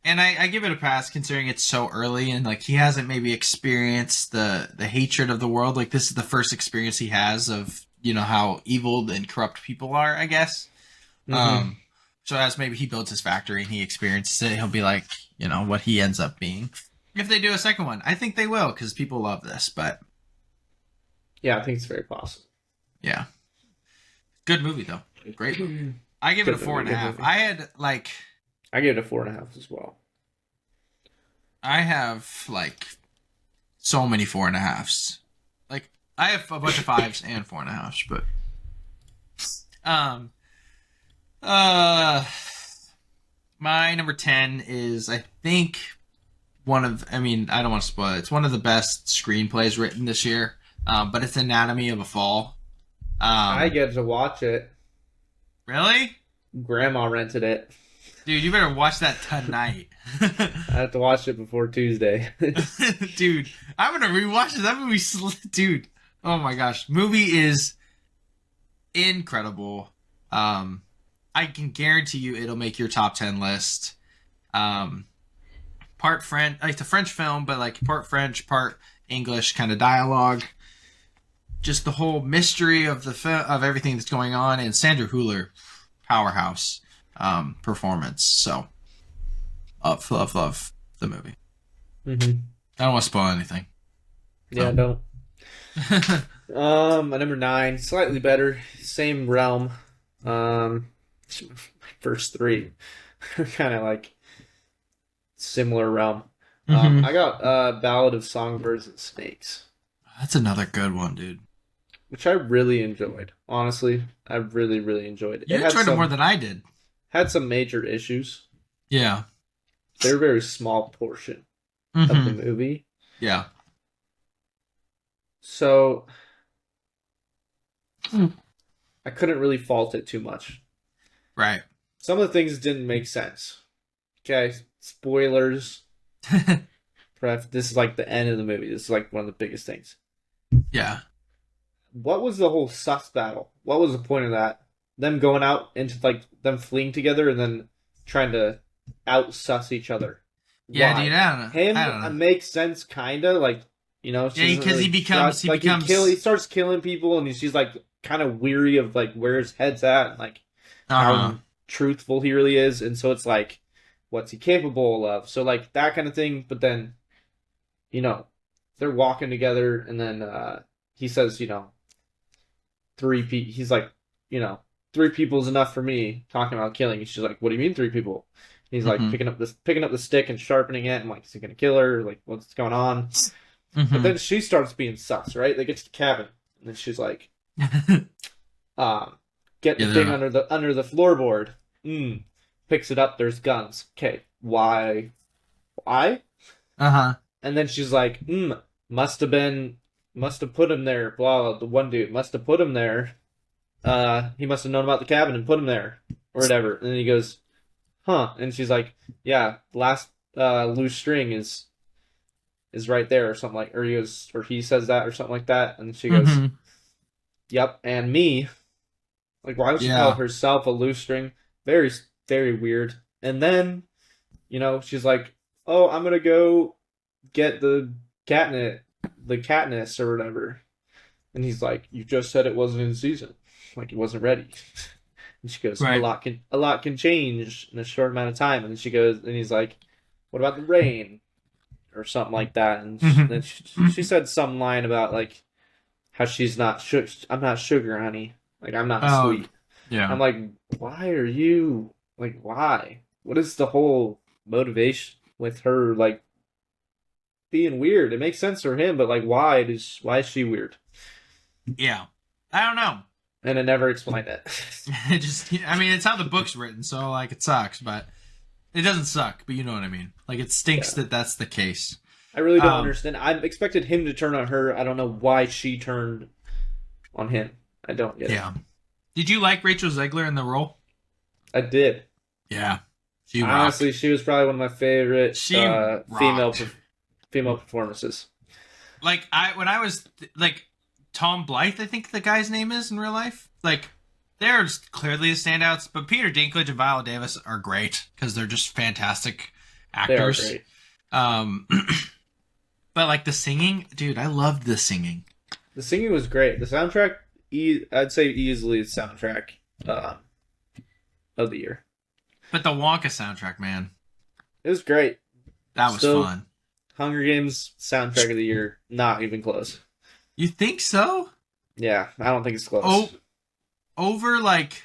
and I give it a pass considering it's so early and like he hasn't maybe experienced the hatred of the world. Like this is the first experience he has of how evil and corrupt people are, I guess. So as maybe he builds his factory and he experiences it, he'll be like what he ends up being. If they do a second one, I think they will because people love this. But yeah, I think it's very possible. Yeah, good movie though. Great movie. I give it a 4.5. I gave it a 4.5 as well. I have like so many 4.5s. Like I have a bunch of 5s and 4.5s, but my number 10 is I think I don't want to spoil it. It's one of the best screenplays written this year. But it's Anatomy of a Fall. I get to watch it. Really? Grandma rented it. Dude, you better watch that tonight. I have to watch it before Tuesday. Dude, I'm going to rewatch it. That movie, dude. Oh my gosh. Movie is incredible. I can guarantee you it'll make your top 10 list. Part French, like it's a French film, but like part French, part English kind of dialogue. Just the whole mystery of of everything that's going on, and Sandra Hüller, powerhouse performance. So, love the movie. I don't want to spoil anything. Yeah, don't. My number 9, slightly better, same realm. My first 3 are kind of like similar realm. I got Ballad of Songbirds and Snakes, That's another good one, dude. which I really enjoyed. Honestly, I really, really enjoyed it. You enjoyed it more than I did. Had some major issues. Yeah. They're a very small portion of the movie. Yeah. So I couldn't really fault it too much. Right. Some of the things didn't make sense. Okay, spoilers. This is like the end of the movie. This is like one of the biggest things. Yeah. What was the whole sus battle? What was the point of that? Them going out into like them fleeing together and then trying to out sus each other. Yeah, Why? dude, I don't know. I don't know. Makes sense, kinda like Yeah, because he becomes he starts killing people and she's like kind of weary of like where his head's at and like how truthful he really is, and so it's like, what's he capable of? So like that kind of thing. But then, they're walking together, and then he says, he's like, 3 people is enough for me. Talking about killing, and she's like, what do you mean 3 people? And he's like picking up the stick and sharpening it, and like, is he gonna kill her? Like, what's going on? But then she starts being sus, right? They get to the cabin, and then she's like, get the thing under the floorboard. Picks it up. There's guns. Okay, why? And then she's like, must have put him there. Blah. The one dude must have put him there. He must have known about the cabin and put him there, or whatever. And then he goes, huh? And she's like, yeah, last loose string is right there, or something like, or he says that, or something like that. And she goes, yep, and me. Like, why would she call herself a loose string? Very, very weird. And then, she's like, oh, I'm gonna go get the Katniss or whatever. And he's like, you just said it wasn't in season. Like, it wasn't ready. And she goes, right. a lot can change in a short amount of time. And she goes, and he's like, what about the rain? Or something like that. And then she said some line about, like, how she's not I'm not sugar, honey. Like, I'm not sweet. Yeah. I'm like, why are you, like, why? What is the whole motivation with her, like, being weird? It makes sense for him, but, like, why is she weird? Yeah. I don't know. And I never explained it. It's how the book's written, so, like, it sucks, but it doesn't suck, but you know what I mean. Like, it stinks that that's the case. I really don't understand. I expected him to turn on her. I don't know why she turned on him. I don't get it. Yeah. Did you like Rachel Zegler in the role? I did. Yeah. Honestly, she was probably one of my favorite female performances. Like, when I was, like, Tom Blythe, I think the guy's name is in real life. Like, they're clearly the standouts, but Peter Dinklage and Viola Davis are great because they're just fantastic actors. They are great. But, like, the singing, dude, I loved the singing. The singing was great. The soundtrack, I'd say easily the soundtrack of the year. But the Wonka soundtrack, man. It was great. That was fun. Hunger Games soundtrack of the year, not even close. You think so? Yeah, I don't think it's close. Oh, over, like,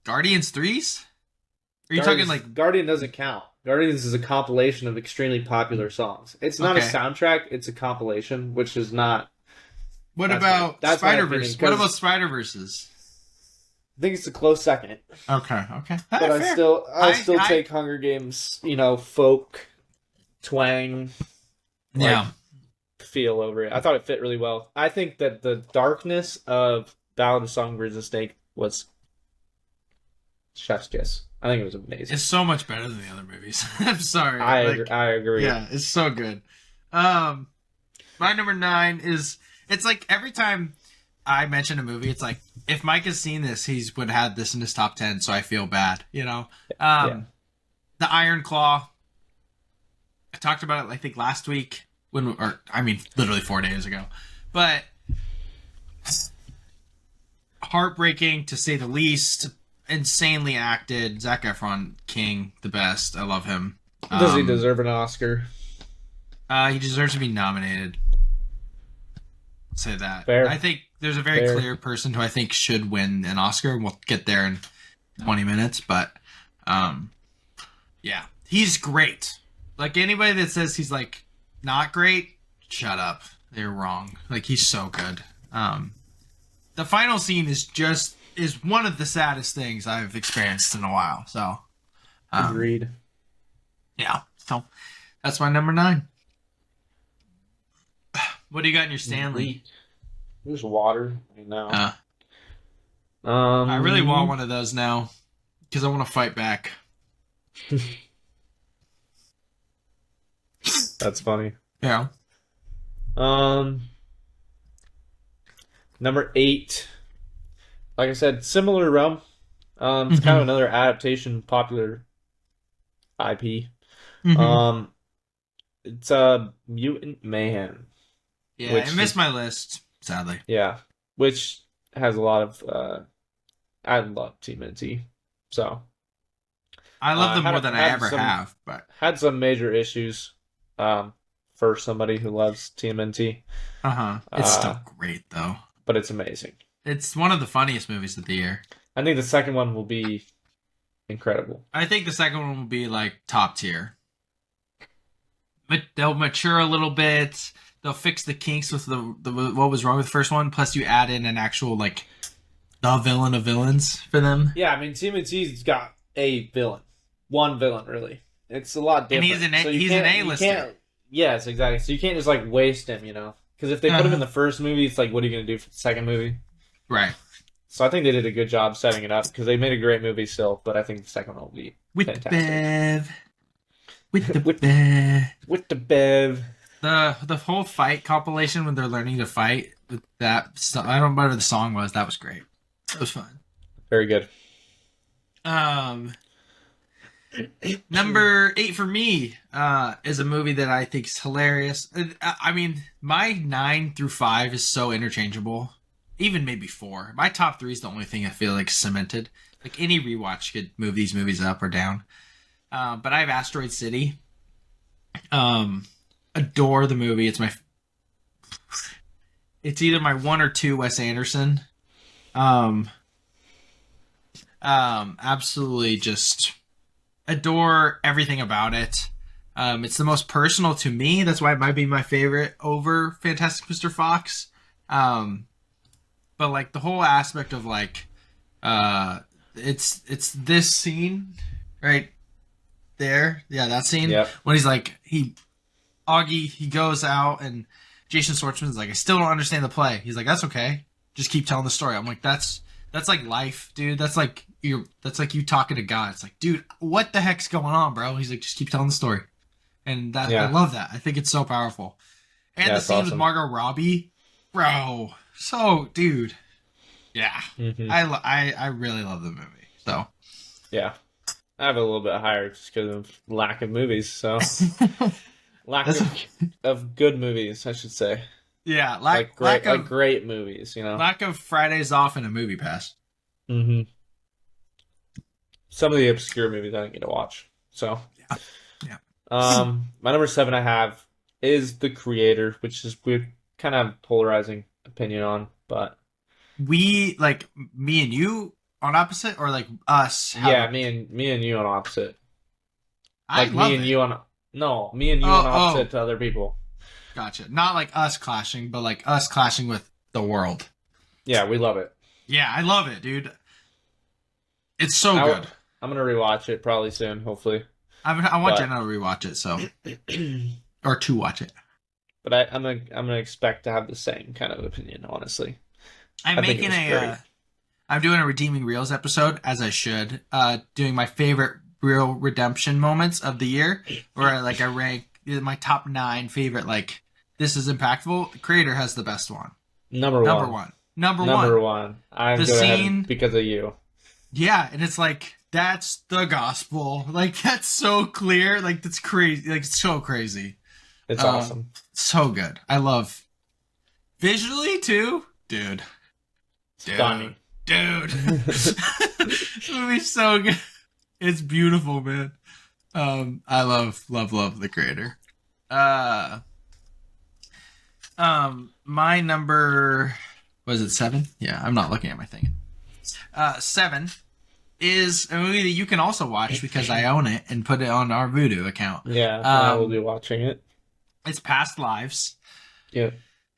Guardians 3's? Are you talking, like... Guardian doesn't count. Guardians is a compilation of extremely popular songs. It's not a soundtrack, it's a compilation, which is not... What about Spider-Verse? What about Spider-Verses? I think it's a close second. Okay. But I still take Hunger Games, folk twang, feel over it. I thought it fit really well. I think that the darkness of Ballad of Songbirds and Snakes was chef's kiss. I think it was amazing. It's so much better than the other movies. I'm sorry. I agree. Yeah, it's so good. My number 9 is, it's like every time I mention a movie, it's like, if Mike has seen this, he would have had this in his top 10, so I feel bad, The Iron Claw. I talked about it, I think, last week, literally 4 days ago. But heartbreaking, to say the least. Insanely acted. Zac Efron, king, the best. I love him. Does he deserve an Oscar? He deserves to be nominated. say that. Fair. I think there's a very Fair. clear person who I think should win an Oscar. We'll get there in 20 minutes, but yeah, he's great. Like anybody that says he's like not great, shut up. They're wrong. Like he's so good. The final scene is one of the saddest things I've experienced in a while. So Agreed. yeah. So that's my number 9. What do you got in your Stanley? There's water right now. I really want one of those now because I want to fight back. That's funny. Yeah. Number 8. Like I said, similar realm. It's kind of another adaptation, popular IP. It's Mutant Mayhem. Yeah, which I missed is- my list, sadly. Yeah, which has a lot of. I love TMNT, so I love them had- more than I had ever some- have, but had some major issues. For somebody who loves TMNT, it's still great though. but it's amazing. It's one of the funniest movies of the year. I think the second one will be incredible. I think the second one will be like top tier. But they'll mature a little bit. They'll fix the kinks with the what was wrong with the first one. Plus, you add in an actual like the villain of villains for them. Yeah, I mean TMNT's got a villain, one villain really. It's a lot different. And he's you he's can't- an you A-lister. can't- Yes, exactly. So you can't just like waste him, Because if they put him in the first movie, it's like, what are you going to do for the second movie? Right. So I think they did a good job setting it up because they made a great movie still. But I think the second one will be With fantastic. the Bev. With the With- Bev. With the Bev. The whole fight compilation when they're learning to fight with that I don't know whatever the song was. That was great. It was fun. Very good. Number 8 for me is a movie that I think is hilarious. I mean, my 9 through 5 is so interchangeable. Even maybe 4. My top 3 is the only thing I feel like cemented. Like any rewatch could move these movies up or down. But I have Asteroid City. Adore the movie. It's either my 1 or 2 Wes Anderson. Absolutely just adore everything about it. It's the most personal to me. That's why it might be my favorite over Fantastic Mr. Fox. But like the whole aspect of like, it's this scene right there. Yeah, that scene. Yep. When he's like, Augie, he goes out and Jason Schwartzman's like, I still don't understand the play. He's like, that's okay. Just keep telling the story. I'm like, that's like life, dude. That's like you talking to God. It's like, dude, what the heck's going on, bro? He's like, just keep telling the story. And that I love that. I think it's so powerful. And the scene with Margot Robbie, bro. So, dude. Yeah. Mm-hmm. I really love the movie. So. Yeah. I have a little bit higher just because of lack of movies. So lack of good movies, I should say. Yeah, Like great movies, Lack of Fridays off in a movie pass. Mm-hmm. Some of the obscure movies I didn't get to watch. So Yeah. My number 7 I have is The Creator, which is weird, kind of polarizing opinion on, but We like me and you on opposite, or like us? yeah, me and you on opposite. I Like love me and it. you on me and you on opposite to other people. Gotcha. Not like us clashing, but like us clashing with the world. Yeah, we love it. Yeah, I love it, dude. It's so good. I'm gonna rewatch it probably soon, hopefully. I want Jenna to rewatch it, so or to watch it. But I'm gonna expect to have the same kind of opinion, honestly. I'm doing a Redeeming Reels episode, as I should. Doing my favorite real redemption moments of the year, where I rank my top 9 favorite. Like, this is impactful. The Creator has the best one. Number one. Number one. I'm The going ahead scene- because of you. Yeah, and it's like that's the gospel. Like that's so clear. Like that's crazy. Like it's so crazy. It's awesome. So good. I love visually too, dude. Stunning. Dude. This movie's so good. It's beautiful, man. I love The Creator. My number was it 7? Yeah, I'm not looking at my thing. 7 is a movie that you can also watch because I own it and put it on our Vudu account. Yeah, I will be watching it. It's Past Lives. Yeah.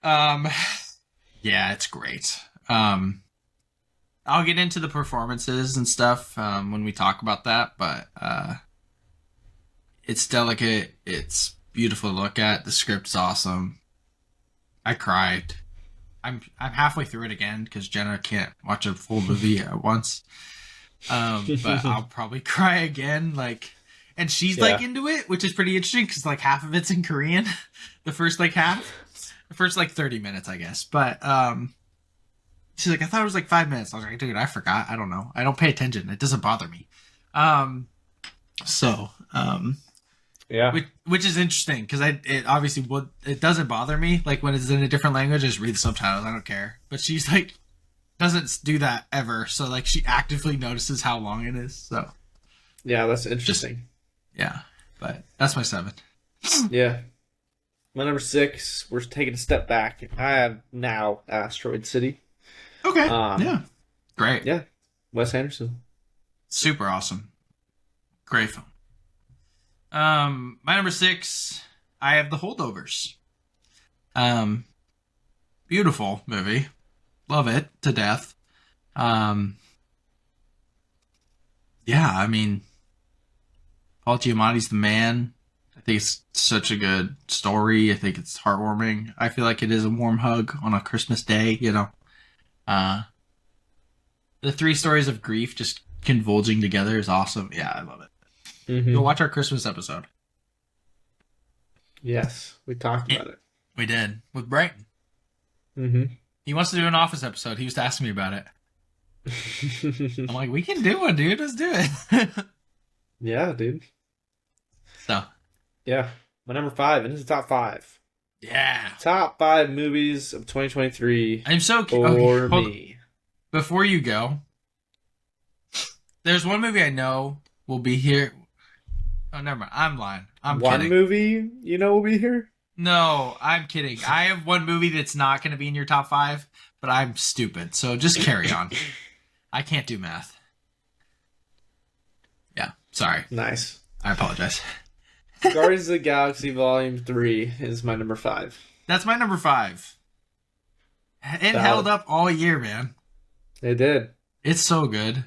Yeah, it's great. I'll get into the performances and stuff when we talk about that, but it's delicate. It's beautiful to look at. The script's awesome. I cried. I'm halfway through it again because Jenna can't watch a full movie at once. But I'll probably cry again. And she's like into it, which is pretty interesting because like half of it's in Korean. The first half, the first 30 minutes, I guess. But she's like, I thought it was 5 minutes. I was like, dude, I forgot. I don't know. I don't pay attention. It doesn't bother me. Yeah, which is interesting because it obviously it doesn't bother me when it's in a different language. I just read the subtitles. I don't care. But she's doesn't do that ever. So she actively notices how long it is. So yeah, that's interesting. Yeah, but that's my 7. Yeah, my number 6. We're taking a step back. I have now Asteroid City. Okay. Yeah. Great. Yeah, Wes Anderson. Super awesome. Great film. My number 6, I have The Holdovers. Beautiful movie. Love it to death. Yeah, I mean, Paul Giamatti's the man. I think it's such a good story. I think it's heartwarming. I feel like it is a warm hug on a Christmas day, The 3 stories of grief just convulging together is awesome. Yeah, I love it. Mm-hmm. Go watch our Christmas episode. Yes, we talked about it. We did with Brighton. Mm-hmm. He wants to do an Office episode. He was asking me about it. I'm like, we can do one, dude. Let's do it. Yeah, dude. So. Yeah, my number 5, and this is top 5. Yeah. Top 5 movies of 2023. I'm so for me. Before you go, there's one movie I know will be here. Oh, never mind. I'm lying. I'm one kidding. Movie will be here? No, I'm kidding. I have one movie that's not going to be in your top 5, but I'm stupid. So just carry on. I can't do math. Yeah, sorry. Nice. I apologize. Guardians of the Galaxy Volume 3 is my number 5. That's my number 5. It held up all year, man. It did. It's so good.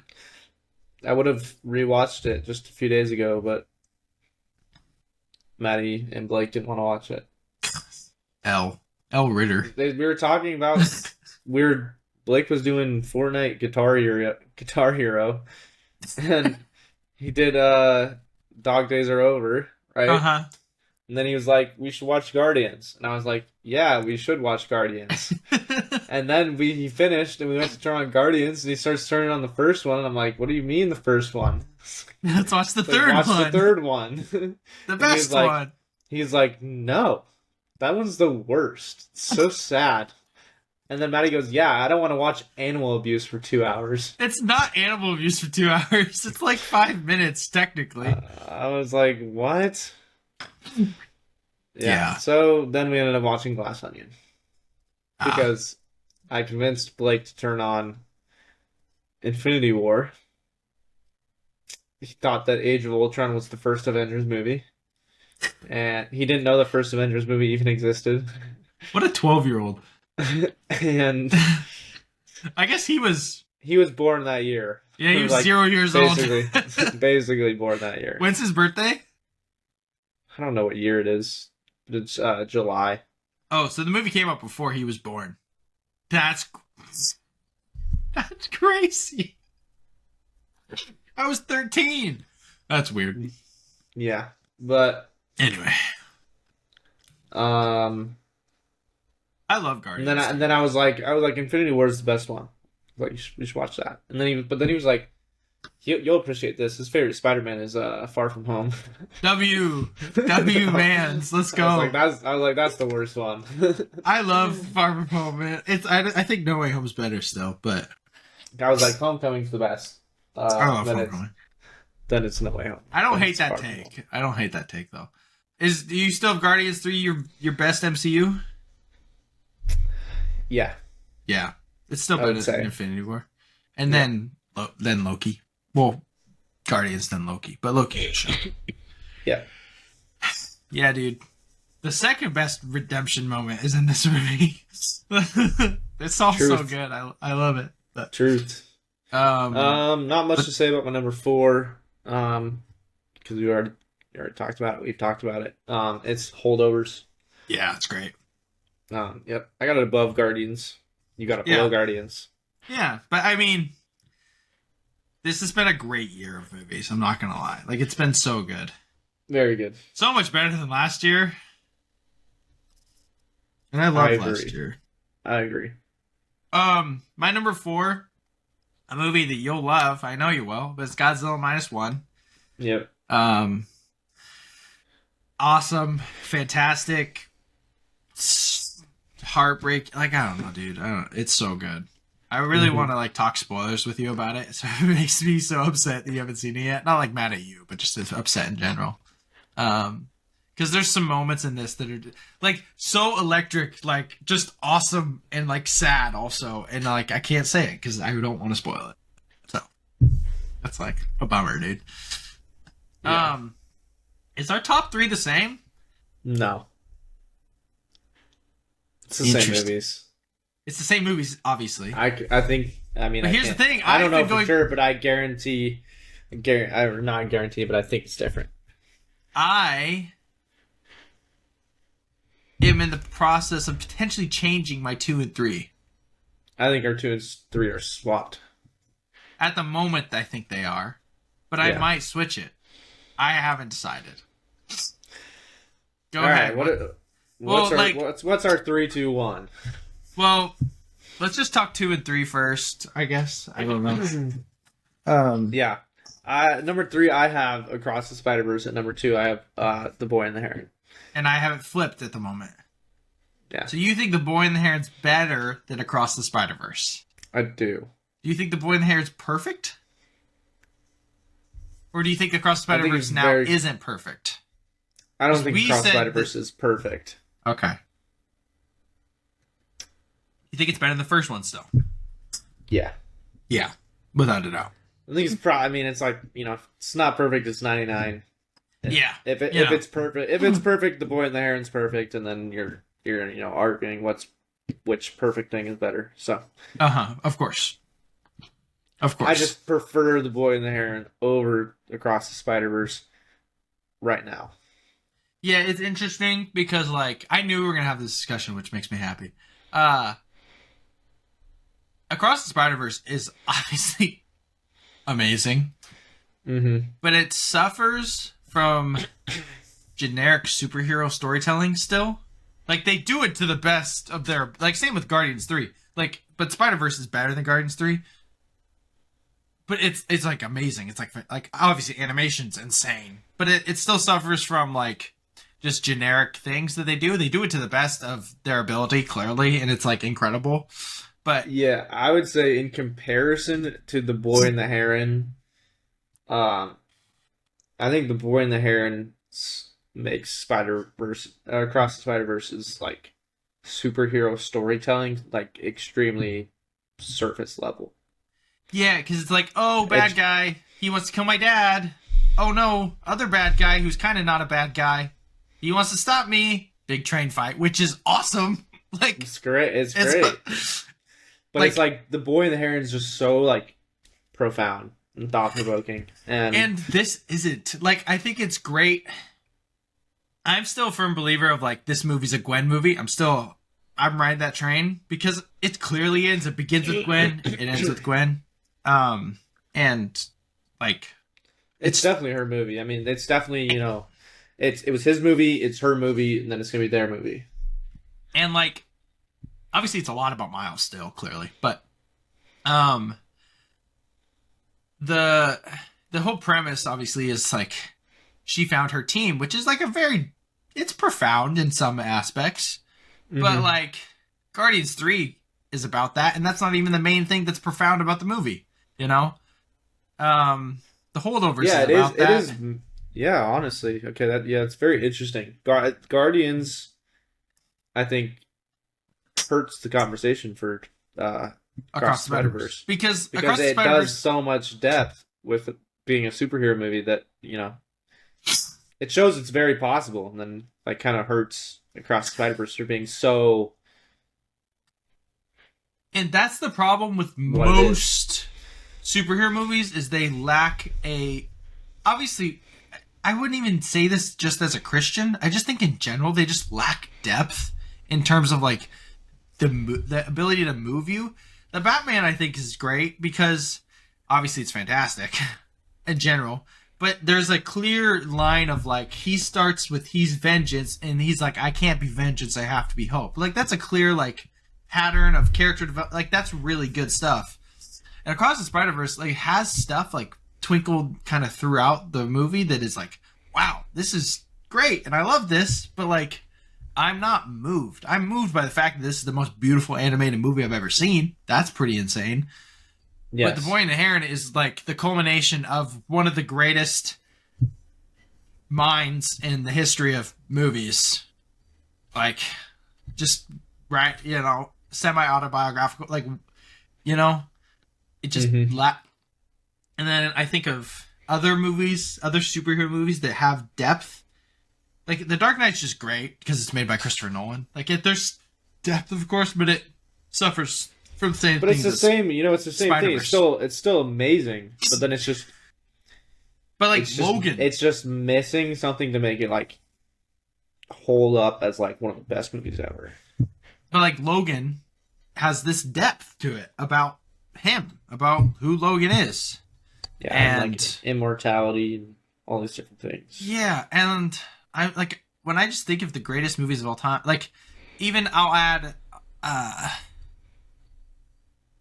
I would have rewatched it just a few days ago, but Maddie and Blake didn't want to watch it. L. Ritter. We were talking about Blake was doing Fortnite Guitar Hero, and he did Dog Days Are Over, right? Uh-huh. And then he was like, we should watch Guardians. And I was like, yeah, we should watch Guardians. And then he finished, and we went to turn on Guardians, and he starts turning on the first one, and I'm like, what do you mean the first one? Let's watch the third one. Watch the third one. The best one. He's like, no, that one's the worst. It's so sad. And then Maddie goes, yeah, I don't want to watch animal abuse for 2 hours. It's not animal abuse for 2 hours. It's 5 minutes, technically. I was like, what? Yeah. So then we ended up watching Glass Onion. Because I convinced Blake to turn on Infinity War. He thought that Age of Ultron was the first Avengers movie. And he didn't know the first Avengers movie even existed. What a 12-year-old. And I guess he was born that year. Yeah, he was 0 years old. Basically born that year. When's his birthday? I don't know what year it is. But it's July. Oh, so the movie came out before he was born. That's crazy. I was 13. That's weird. Yeah, but anyway. I love Guardians. And then I was like, Infinity War is the best one. Like, you should watch that. And then he was like, you'll appreciate this. His favorite Spider-Man is Far From Home. W Mans. Let's go. I was like, that's the worst one. I love Far From Home, man. I think No Way Home's better still, but I was like, Homecoming's the best. I love Homecoming. Then it's No Way Home. I don't hate that take. I don't hate that take though. Do you still have Guardians 3 your best MCU? Yeah, Yeah, it's still I better would than say. Infinity War, and Yeah. then Loki. Well, Guardians then Loki, but Loki is show. Yeah. Yeah, dude. The second best redemption moment is in this movie. It's all so Truth. good. I love it. But, Truth. Not much but- to say about my number 4. Because we already talked about it. We've talked about it. It's Holdovers. yeah, it's great. Yep. I got it above Guardians. You got it Yeah. below Guardians. Yeah, but I mean, this has been a great year of movies. I'm not gonna lie. Like, it's been so good. Very good. So much better than last year. And I love last year. I agree. My number 4, a movie that you'll love. I know you will, but it's Godzilla -1. Yep. Awesome, fantastic, heartbreak. Like, I don't know, dude. It's so good. I really want to like talk spoilers with you about it. So it makes me so upset that you haven't seen it yet. Not like mad at you, but just upset in general. Because there's some moments in this that are like so electric, like just awesome and like sad also, and like I can't say it because I don't want to spoil it. So that's like a bummer, dude. Yeah. Is our top 3 the same? No. It's the same Interesting. movies. It's the same movies, obviously. I think. I mean, But I here's the can't- thing, I don't I've know been for going- sure, but I guarantee. Or not guarantee, but I think it's different. I am in the process of potentially changing my 2 and 3. I think our 2 and 3 are swapped. At the moment, I think they are, but I Yeah. might switch it. I haven't decided. Go All ahead. right. What's our 3, 2, 1? Well, let's just talk 2 and 3 first, I guess. I don't know. Yeah. Number 3, I have Across the Spider-Verse. At number 2, I have The Boy and the Heron. And I have it flipped at the moment. Yeah. So you think The Boy and the Heron's better than Across the Spider-Verse? I do. Do you think The Boy and the Heron's perfect? Or do you think Across the I think Spider-Verse it's now very- isn't perfect? I don't think We Across the said Spider-Verse is perfect. Okay. You think it's better than the first one still? Yeah. Yeah, without a doubt. I think it's I mean, it's like, if it's not perfect, it's 99. Yeah. If Yeah. it's perfect, The Boy and the Heron's perfect, and then you're arguing which perfect thing is better. So Of course. Of course. I just prefer The Boy and the Heron over Across the Spider-Verse right now. Yeah, it's interesting because like I knew we were gonna have this discussion, which makes me happy. Across the Spider-Verse is obviously amazing, but it suffers from generic superhero storytelling still. Like they do it to the best of their like same with Guardians 3. Like but Spider-Verse is better than Guardians 3. But it's like amazing. It's like obviously animation's insane, but it still suffers from like just generic things that they do. They do it to the best of their ability, clearly, and it's like incredible. But Yeah, I would say in comparison to The Boy and the Heron, I think The Boy and the Heron makes Spider-Verse Across the Spider-Verse is like superhero storytelling, like extremely surface level. yeah, because it's like, oh, bad guy, he wants to kill my dad. Oh no, other bad guy who's kind of not a bad guy. He wants to stop me. Big train fight, which is awesome. Like It's great. It's great. But like- it's like The Boy and the Heron is just so like profound and thought provoking, and this isn't like I think it's great. I'm still a firm believer of like this movie's a Gwen movie. I'm riding that train because it clearly ends. It begins with Gwen, it ends with Gwen, and like it's definitely her movie. I mean, it's definitely it was his movie, it's her movie, and then it's gonna be their movie. and like obviously it's a lot about Miles still clearly, but the whole premise obviously is like she found her team, which is like it's profound in some aspects. But like Guardians 3 is about that, and that's not even the main thing that's profound about the movie, The holdovers Yeah, is it about is. that. It is. Yeah, honestly, okay. It's very interesting. Guardians, I think, hurts the conversation for Across the Spider-Verse because because it does so much depth with it being a superhero movie that it shows it's very possible, and then like kind of hurts Across the Spider-Verse for being so. And that's the problem with most superhero movies is they lack a. Obviously, I wouldn't even say this just as a Christian. I just think in general they just lack depth in terms of like the ability to move you. The Batman I think is great because obviously it's fantastic in general. But there's a clear line of like he starts with he's vengeance and he's like I can't be vengeance, I have to be hope. Like that's a clear like pattern of character development. Like that's really good stuff. And Across the Spider-Verse like has stuff like twinkled kind of throughout the movie that is like, wow, this is great and I love this, but like I'm not moved. I'm moved by the fact that this is the most beautiful animated movie I've ever seen. That's pretty insane. Yes. But the Boy and the Heron is like the culmination of one of the greatest minds in the history of movies. Like, just, right, semi-autobiographical, like, it just, and then I think of other movies, other superhero movies that have depth. Like, The Dark Knight's just great because it's made by Christopher Nolan. Like, there's depth, of course, but it suffers from the same thing. But it's the same, it's the same thing. It's still amazing, but then it's just... But, like, Logan... It's just missing something to make it, like, hold up as, like, one of the best movies ever. But, like, Logan has this depth to it about him, about who Logan is. Yeah, and like, immortality and all these different things. Yeah, and... I like when I just think of the greatest movies of all time. Like, even I'll add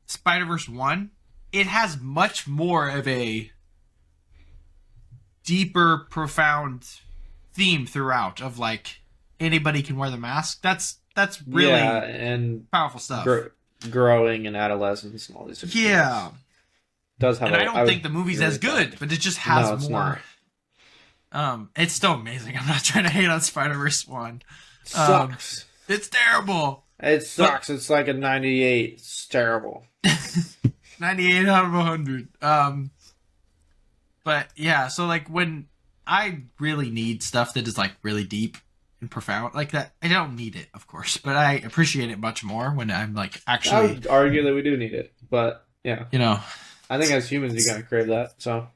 Spider-Verse 1. It has much more of a deeper, profound theme throughout. Of like anybody can wear the mask. That's really and powerful stuff. Growing and adolescence and all these different things. Does have. And I don't think the movie's really as good, but it just has more. Not. It's still amazing. I'm not trying to hate on Spider-Verse 1. Sucks. It's terrible. It sucks. It's like a 98. It's terrible. 98 out of 100. But yeah, so like when I really need stuff that is like really deep and profound like that, I don't need it, of course, but I appreciate it much more when I'm like actually. I would argue that we do need it, but yeah, I think as humans you gotta crave that. So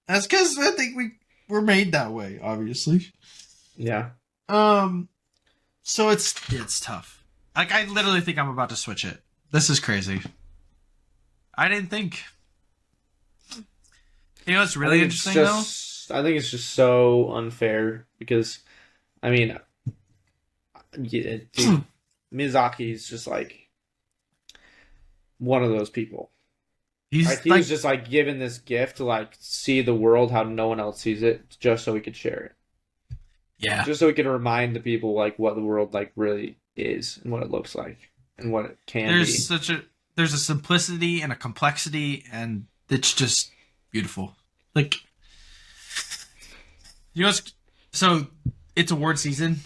that's because I think we're made that way, obviously. Yeah. So it's tough. Like I literally think I'm about to switch it. This is crazy. I didn't think. It's really interesting though. I think it's just so unfair because, I mean, dude, Miyazaki is just like one of those people. He was just like given this gift to like see the world how no one else sees it, just so he could share it. Yeah. Just so he can remind the people like what the world like really is and what it looks like and what it can be. There's a simplicity and a complexity, and it's just beautiful. Like, so it's award season.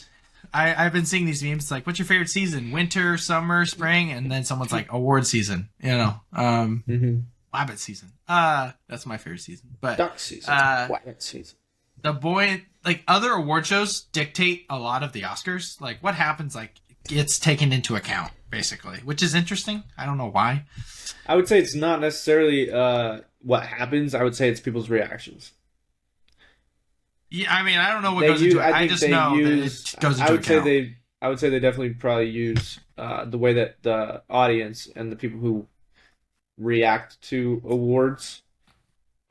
I've been seeing these memes. It's like, what's your favorite season? Winter, summer, spring, and then someone's like, award season. Rabbit season. That's my favorite season. But duck season. Rabbit season. Other award shows dictate a lot of the Oscars. Like, what happens, like, gets taken into account, basically, which is interesting. I don't know why. I would say it's not necessarily what happens. I would say it's people's reactions. Yeah, I mean, I don't know what goes into it. I just know that it goes into account. I would say they definitely probably use the way that the audience and the people who react to awards.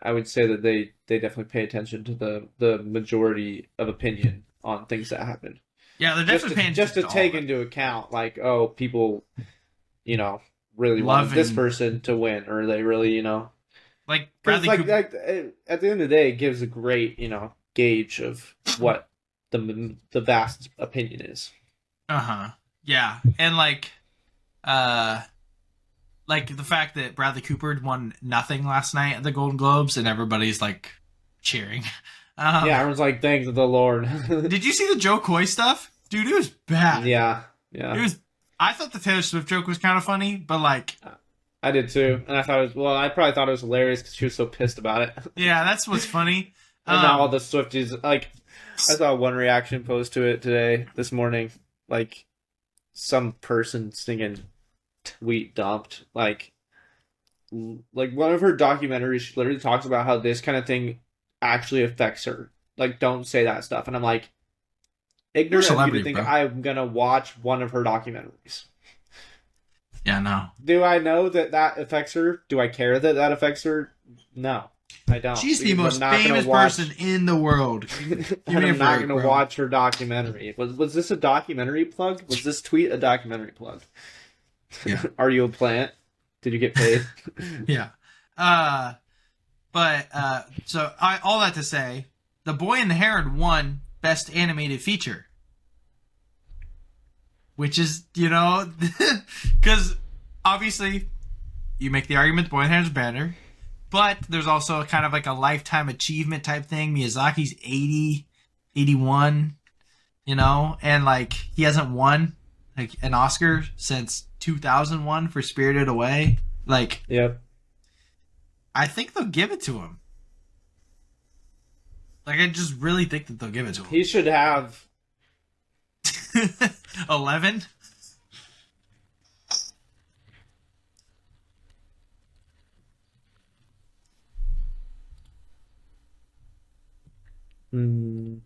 I would say that they definitely pay attention to the majority of opinion on things that happen. Yeah, they're definitely paying attention just to take into account, like, oh, people, really want this person to win, or they really, like Bradley Cooper. Like at the end of the day, it gives a great, gauge of what the vast opinion is. Yeah, and like the fact that Bradley Cooper won nothing last night at the Golden Globes, and everybody's like cheering. Everyone's like, "Thank the Lord." Did you see the Joe Coy stuff, dude? It was bad. Yeah. It was I thought the Taylor Swift joke was kind of funny, but like, I did too, and I thought it was. Well, I probably thought it was hilarious because she was so pissed about it. yeah, that's what's funny. And now all the Swifties, like, I saw one reaction post to it this morning, like, some person singing "Tweet Dumped," like one of her documentaries. She literally talks about how this kind of thing actually affects her. Like, don't say that stuff, and I'm like, ignorant of you to think bro. I'm gonna watch one of her documentaries. Yeah, no. Do I know that affects her? Do I care that affects her? No, I don't. She's the Because most famous person in the world. And I'm not going to watch her documentary. Was this a documentary plug? Was this tweet a documentary plug? Yeah. Are you a plant? Did you get paid? Yeah. So all that to say, The Boy and the Heron won Best Animated Feature. Which is, because obviously you make the argument The Boy and the Heron's better, but there's also kind of like a lifetime achievement type thing. Miyazaki's 80, 81, and like he hasn't won like an Oscar since 2001 for Spirited Away. Like, yep. I think they'll give it to him. Like, I just really think that they'll give it to him. He should have 11. Mm.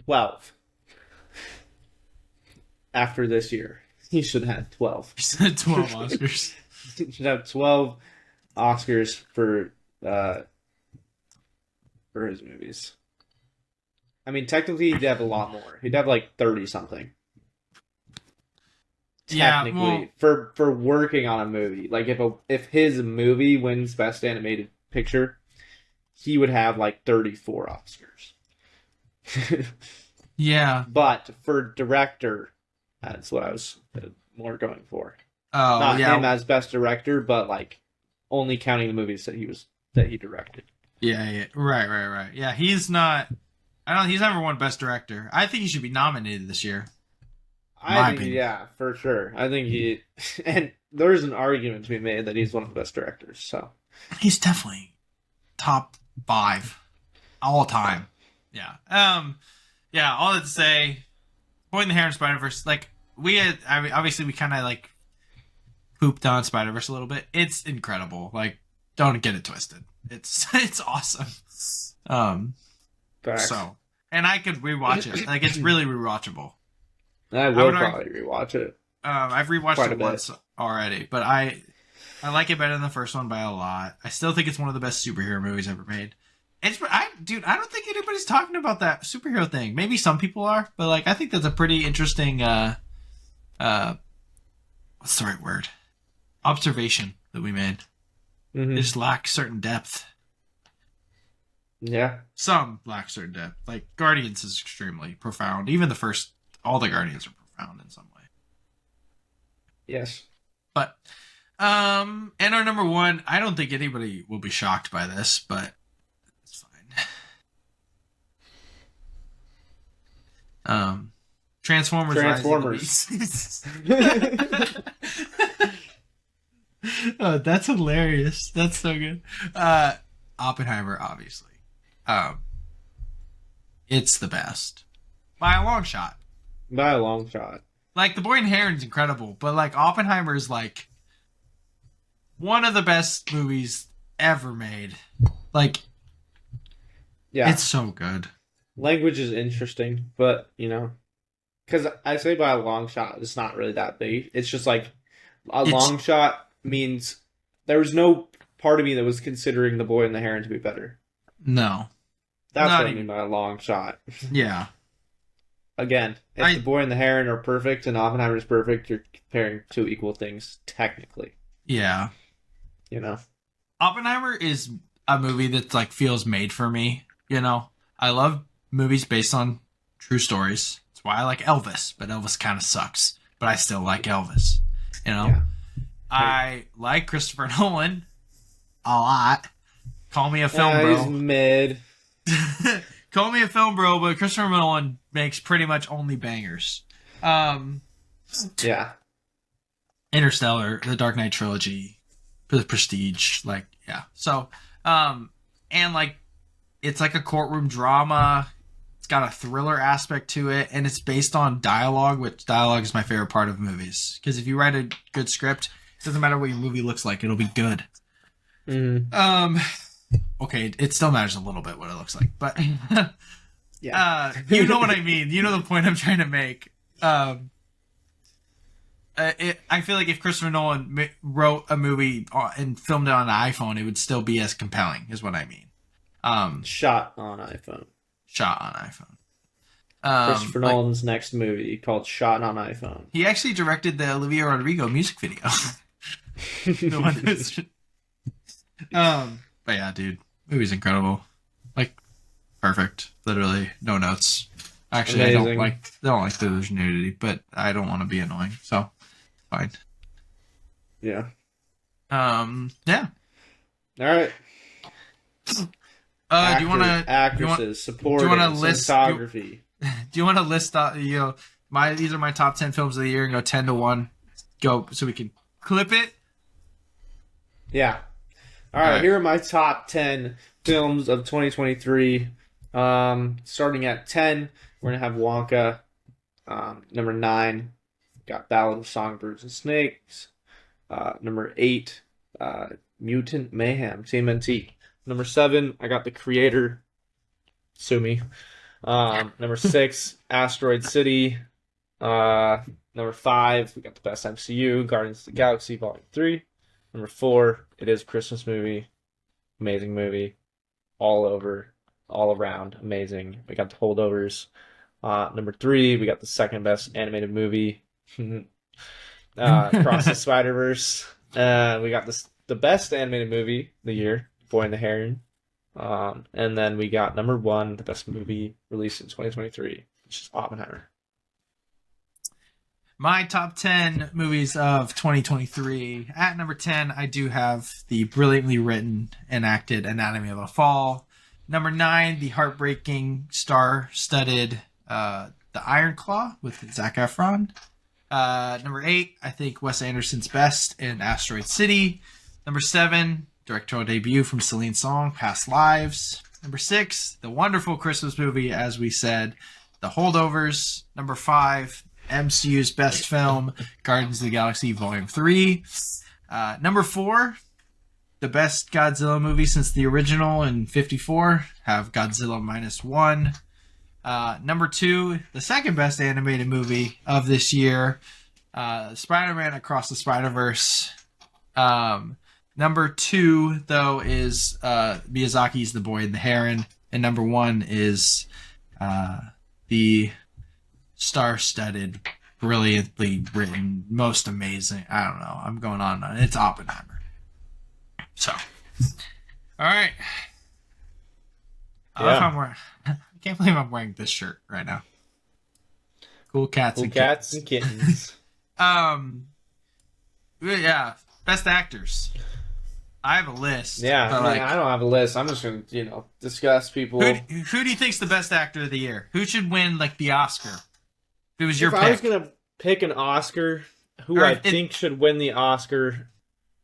12. After this year, he should have 12. He said 12 Oscars. He should have 12 Oscars for his movies. I mean, technically, he'd have a lot more. He'd have like 30 something. Technically, for working on a movie, like if his movie wins Best Animated Picture, he would have like 34 Oscars. Yeah, but for director, that's what I was more going for. Oh, Not yeah. him as best director, but like only counting the movies that he directed. Yeah. Right. Yeah, he's not. He's never won Best Director. I think he should be nominated this year. I think, yeah, for sure. I think he, and there's an argument to be made that he's one of the best directors. So he's definitely top 5 all time. Yeah. Yeah. All that to say, Boy and the Heron, Spider-Verse. Like obviously we kind of like pooped on Spider-Verse a little bit. It's incredible. Like, don't get it twisted. It's awesome. Facts. So, and I could rewatch it. Like, it's really rewatchable. I will probably rewatch it. I've rewatched it once already, but I like it better than the first one by a lot. I still think it's one of the best superhero movies ever made. I don't think anybody's talking about that superhero thing. Maybe some people are, but like, I think that's a pretty interesting what's the right word? Observation that we made. Mm-hmm. They just lack certain depth. Yeah. Some lack certain depth. Like, Guardians is extremely profound. Even all the Guardians are profound in some way. Yes. But, and our number 1, I don't think anybody will be shocked by this, but it's fine. Transformers. Oh, that's hilarious. That's so good. Oppenheimer, obviously. It's the best. By a long shot. By a long shot. Like, The Boy and the Heron's incredible, but like, Oppenheimer is like one of the best movies ever made. Like, yeah, it's so good. Language is interesting, but because I say by a long shot, it's not really that big. It's just like long shot means there was no part of me that was considering The Boy and the Heron to be better. No. That's what I mean by a long shot. Yeah. Again, if The Boy and the Heron are perfect and Oppenheimer is perfect, you're comparing two equal things, technically. Yeah. Oppenheimer is a movie that like feels made for me. I love movies based on true stories. That's why I like Elvis, but Elvis kind of sucks. But I still like Elvis. Yeah. I like Christopher Nolan a lot. Call me a film bro. He's mid. call me a film bro, but Christopher Nolan makes pretty much only bangers. Yeah. Interstellar, the Dark Knight trilogy, the Prestige, like, yeah. So, and like, it's like a courtroom drama. It's got a thriller aspect to it, and it's based on dialogue, which dialogue is my favorite part of movies. Because if you write a good script, it doesn't matter what your movie looks like, it'll be good. Okay, it still matters a little bit what it looks like, but Yeah. you know what I mean. You know the point I'm trying to make. I feel like if Christopher Nolan wrote a movie and filmed it on an iPhone, it would still be as compelling, is what I mean. Shot on iPhone. Christopher Nolan's next movie called Shot on iPhone. He actually directed the Olivia Rodrigo music video. The one that's... but yeah, dude, movie's incredible. Like, perfect. Literally, no notes. Actually, Amazing. I don't like that there's nudity, but I don't want to be annoying, so fine. Yeah. Yeah. All right. Do you want to actresses, supporting, list cinematography? Do you want to list these are my top 10 films of the year and go 10 to 1, go so we can clip it? Yeah. All right. Here are my top 10 films of 2023. Starting at 10, we're gonna have Wonka. Number 9, got Ballad of Songbirds and Snakes. Number 8, Mutant Mayhem, TMNT. Number 7, I got The Creator. Sue me. Number 6, Asteroid City. Number 5, we got the best MCU, Guardians of the Galaxy Volume 3. Number 4, it is a Christmas movie. Amazing movie. All over, all around, amazing. We got The Holdovers. Number 3, we got the second best animated movie, Across the Spider-Verse. We got the best animated movie of the year, Boy and the Heron. And then we got number 1, the best movie released in 2023, which is Oppenheimer. My top 10 movies of 2023. At number 10, I do have the brilliantly written and acted Anatomy of a Fall. Number 9, the heartbreaking, star-studded The Iron Claw with Zac Efron. Number 8, I think Wes Anderson's best in Asteroid City. Number 7, directorial debut from Celine Song, Past Lives. Number 6, the wonderful Christmas movie, as we said, The Holdovers. Number 5, MCU's best film, Guardians of the Galaxy Volume 3. Number 4, the best Godzilla movie since the original in 1954, have Godzilla -1. Number 2, the second best animated movie of this year, Spider-Man Across the Spider-Verse. Number 2, though, is Miyazaki's The Boy and the Heron. And number 1 is the star-studded, brilliantly written, most amazing. I don't know. I'm going on and on. It's Oppenheimer. So, all right. Yeah. I can't believe I'm wearing this shirt right now. Cool cats and kittens. Yeah, best actors. I have a list. Yeah, but I don't have a list. I'm just going to, discuss people. Who do you think's the best actor of the year? Who should win, the Oscar? If it was your pick. If I was going to pick an Oscar, I think should win the Oscar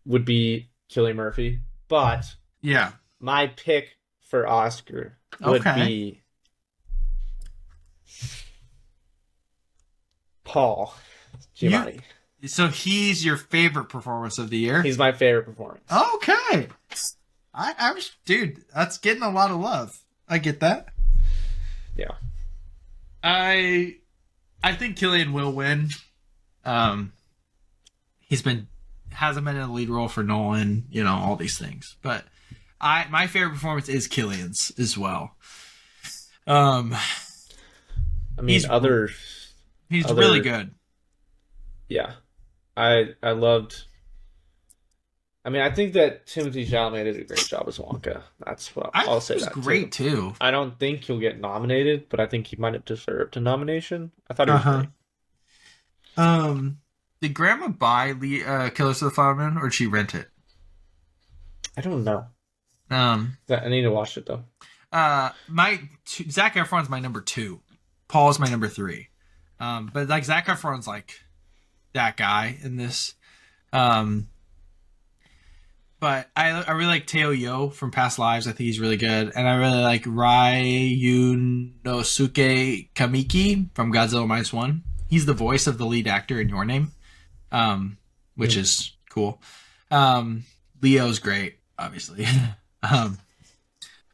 would be Cillian Murphy. But yeah, my pick for Oscar would be Paul Giamatti. So he's your favorite performance of the year? He's my favorite performance. Okay. I was, dude, that's getting a lot of love. I get that. Yeah. I think Cillian will win. Hasn't been in a lead role for Nolan, all these things. But my favorite performance is Cillian's as well. He's really good. Yeah. I loved. I think that Timothée Chalamet did a great job as Wonka. That's what I'll say. That great too. I don't think he'll get nominated, but I think he might have deserved a nomination. I thought he was great. Did Grandma buy Killers of the Flower Moon, or did she rent it? I don't know. I I need to watch it though. Zac Efron's my number 2. Paul's my number 3. But like Zac Efron's like that guy in this. But I really like Teo Yo from Past Lives. I think he's really good. And I really like Ryunosuke Kamiki from Godzilla Minus One. He's the voice of the lead actor in Your Name, which is cool. Leo's great, obviously. But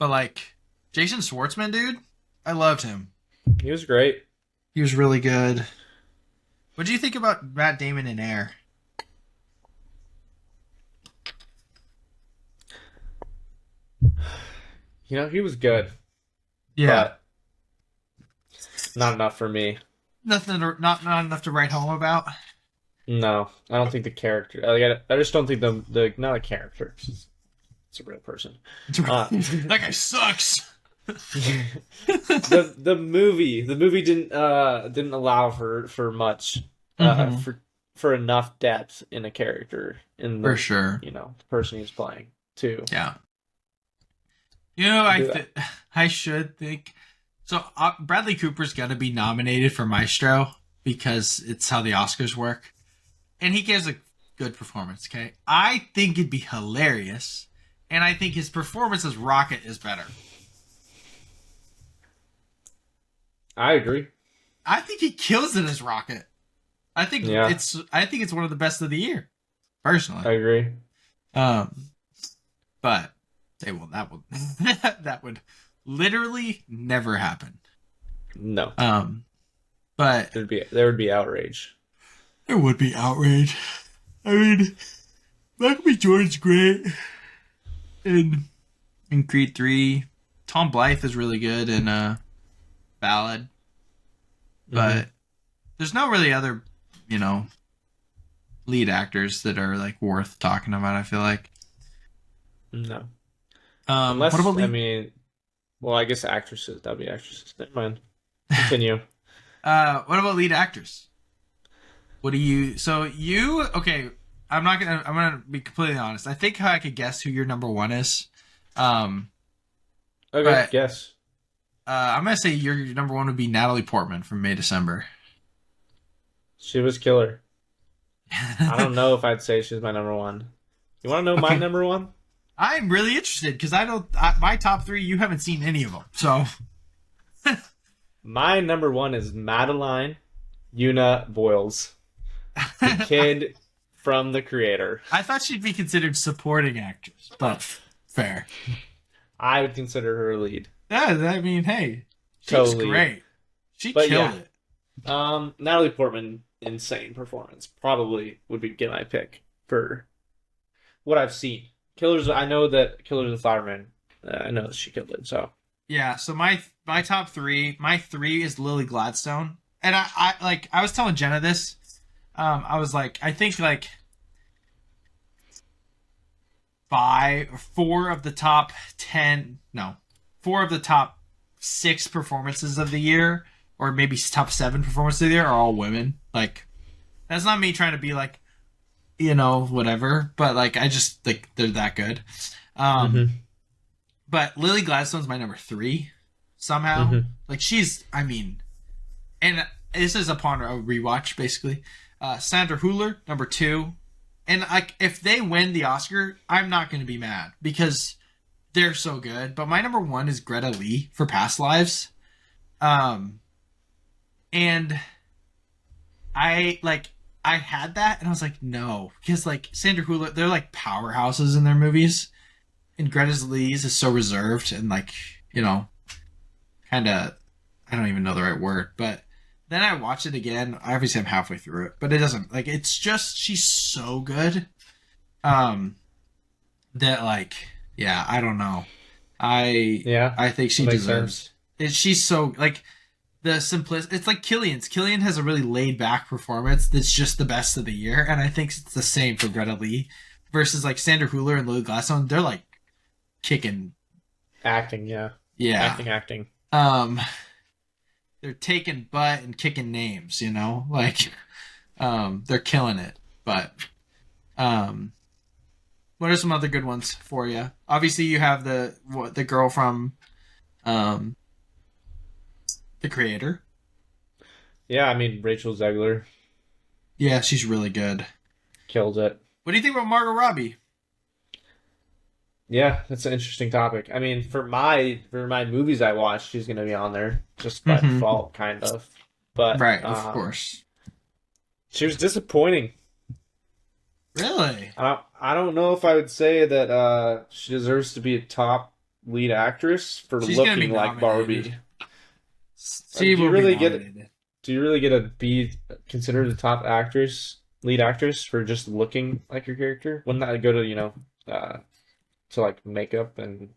like Jason Schwartzman, dude, I loved him. He was great. He was really good. What do you think about Matt Damon in Air? You know, he was good. Yeah. But not enough for me. Not enough to write home about. No, I don't think the character. I just don't think the not a character. It's a real person. That guy sucks. the movie didn't allow for much for enough depth in a character in the, for sure. You know, the person he's playing too. Yeah. You know, I should think so. Bradley Cooper's gonna be nominated for Maestro because it's how the Oscars work, and he gives a good performance. Okay, I think it'd be hilarious, and I think his performance as Rocket is better. I agree. I think he kills it as Rocket. I think it's one of the best of the year, personally. I agree. But that would literally never happen. No. But there would be outrage. There would be outrage. I mean, Michael B. Jordan's great in Creed 3. Tom Blythe is really good in Ballad. But there's no really other, lead actors that are like worth talking about, I feel like. No. Unless, what about I guess actresses. That'd be actresses. Never mind. Continue. What about lead actors? What do you? Okay. I'm gonna be completely honest. I think I could guess who your number 1 is. Okay, guess. I'm gonna say your number 1 would be Natalie Portman from May December. She was killer. I don't know if I'd say she's my number 1. You want to know my number 1? I'm really interested because my top 3, you haven't seen any of them. So my number 1 is Madeline Una Boyles, the kid from The Creator. I thought she'd be considered supporting actress, but fair. I would consider her a lead. Yeah, I mean, hey, she's totally great. She killed it. Natalie Portman, insane performance. Probably would get my pick for what I've seen. Killers. I know that Killers of the Flower Moon. I know that she killed it. So yeah. So my top 3. My 3 is Lily Gladstone, and I was telling Jenna this. I was like, I think like 4 of the top 6 performances of the year, or maybe top 7 performances of the year, are all women. Like, that's not me trying to be like, whatever, but like I just like they're that good. But Lily Gladstone's my number 3 somehow. Like and this is upon a rewatch basically. Sandra Hüller, number 2. And like if they win the Oscar, I'm not going to be mad because they're so good. But my number 1 is Greta Lee for Past Lives. And I had that and I was like, no, because like Sandra Hüller, they're like powerhouses in their movies, and Greta Lee's is so reserved and like, kind of, I don't even know the right word, but then I watched it again. Obviously I'm halfway through it, but it doesn't like, it's just, she's so good. That like, yeah, I don't know. I think she deserves it. She's so like, the simplicity. It's like Killian's. Killian has a really laid back performance that's just the best of the year, and I think it's the same for Greta Lee. Versus like Sandra Hüller and Lily Gladstone, they're like kicking acting, yeah. Acting. They're taking butt and kicking names, like they're killing it. But what are some other good ones for you? Obviously, you have the girl from Um, the creator. Yeah, I mean Rachel Zegler Yeah, she's really good. kills it. What do you think about Margot Robbie? Yeah, that's an interesting topic. I mean, for my movies I watch, she's gonna be on there just by default, kind of. But Right, of course. she was disappointing. Really? I don't know if I would say that she deserves to be a top lead actress for She's gonna be looking like nominated. Barbie. She do you will really be get nominated. Do you really get to be considered the top lead actress for just looking like your character? Wouldn't that go to to like makeup and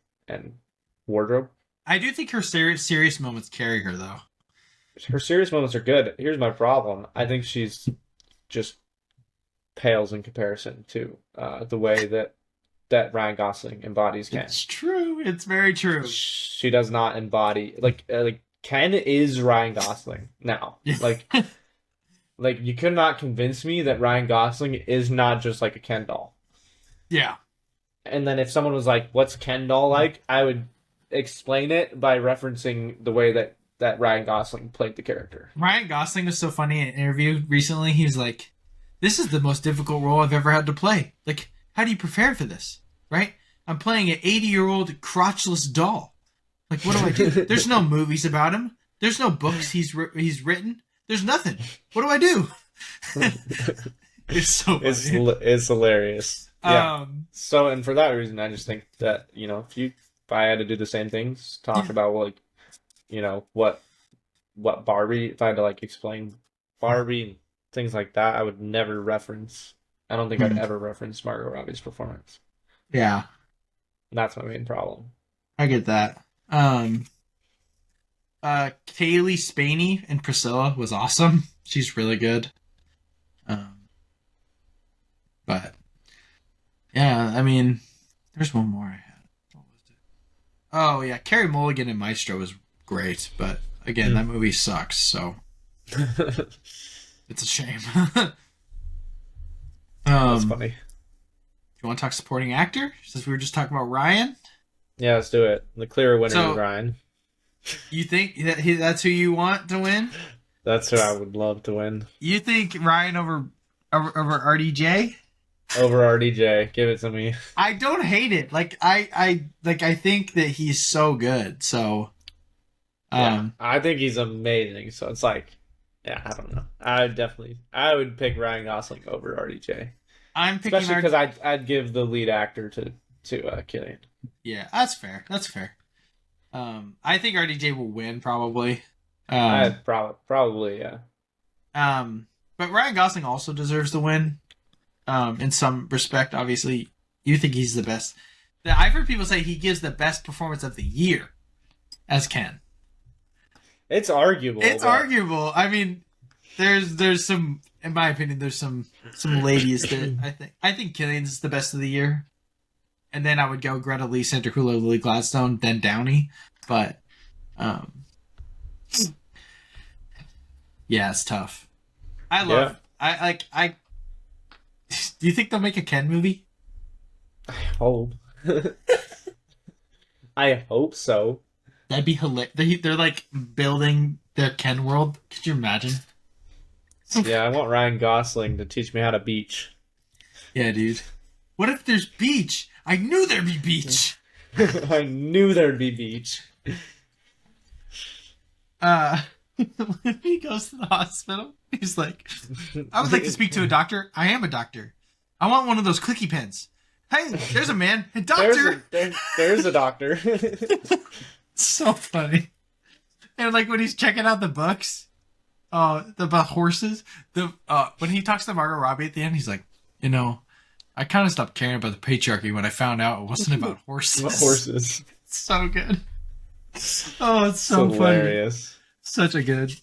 wardrobe? I do think her serious moments carry her, though. Her serious moments are good. Here's my problem. I think she's just pales in comparison to the way that Ryan Gosling embodies Ken. It's true. It's very true. She does not embody like Ken is Ryan Gosling now. Like you could not convince me that Ryan Gosling is not just like a Ken doll. Yeah. And then if someone was like, "What's Ken doll like?" I would explain it by referencing the way that Ryan Gosling played the character. Ryan Gosling was so funny in an interview recently. He was like, "This is the most difficult role I've ever had to play. Like, how do you prepare for this? Right? I'm playing an 80-year-old crotchless doll. Like, what do I do? There's no movies about him. There's no books he's written. There's nothing. What do I do?" It's so funny. It's hilarious. Yeah. So, And for that reason, I just think that if I had to do the same things, talk about what Barbie, if I had to like explain Barbie and things like that, I would never reference. I don't think I'd ever reference Margot Robbie's performance. yeah, That's my main problem. I get that. Kaylee Spaney and Priscilla was awesome. She's really good. But yeah, I mean, there's one more I had. What was it? Oh yeah, Carey Mulligan and Maestro was great, but again, that movie sucks. So it's a shame. That's funny. You want to talk supporting actor? Since we were just talking about Ryan. Yeah, let's do it. The clear winner So- is Ryan. You think that's who you want to win? That's who I would love to win. You think Ryan over RDJ? Over RDJ. Give it to me. I don't hate it. I think that he's so good. So, Yeah, I think he's amazing. So it's like, yeah, I don't know. I would pick Ryan Gosling over RDJ. I'm picking Especially because I'd give the lead actor to Killian. Yeah, that's fair. That's fair. I think RDJ will win probably. Probably, yeah. But Ryan Gosling also deserves the win. In some respect, obviously, you think he's the best. I've heard people say he gives the best performance of the year as Ken. It's arguable. It's arguable. I mean, there's some, in my opinion, there's some ladies that I think Killian's the best of the year, and then I would go Greta Lee, Sandra Hüller, Lily Gladstone, then Downey. But, yeah, it's tough. Do you think they'll make a Ken movie? I hope. I hope so. That'd be hilarious. They're like building their Ken world. Could you imagine? Yeah, I want Ryan Gosling to teach me how to beach. Yeah, dude. What if there's beach? I knew there'd be beach. I knew there'd be beach. When he goes to the hospital, he's like, I would like to speak to a doctor. I am a doctor. I want one of those clicky pens. Hey, there's a man. Hey, doctor! There's a doctor. So funny. And like when he's checking out the books, about horses, when he talks to Margot Robbie at the end, he's like, I kind of stopped caring about the patriarchy when I found out it wasn't about horses. Horses. So good. Oh, it's so funny. Hilarious. Such a good.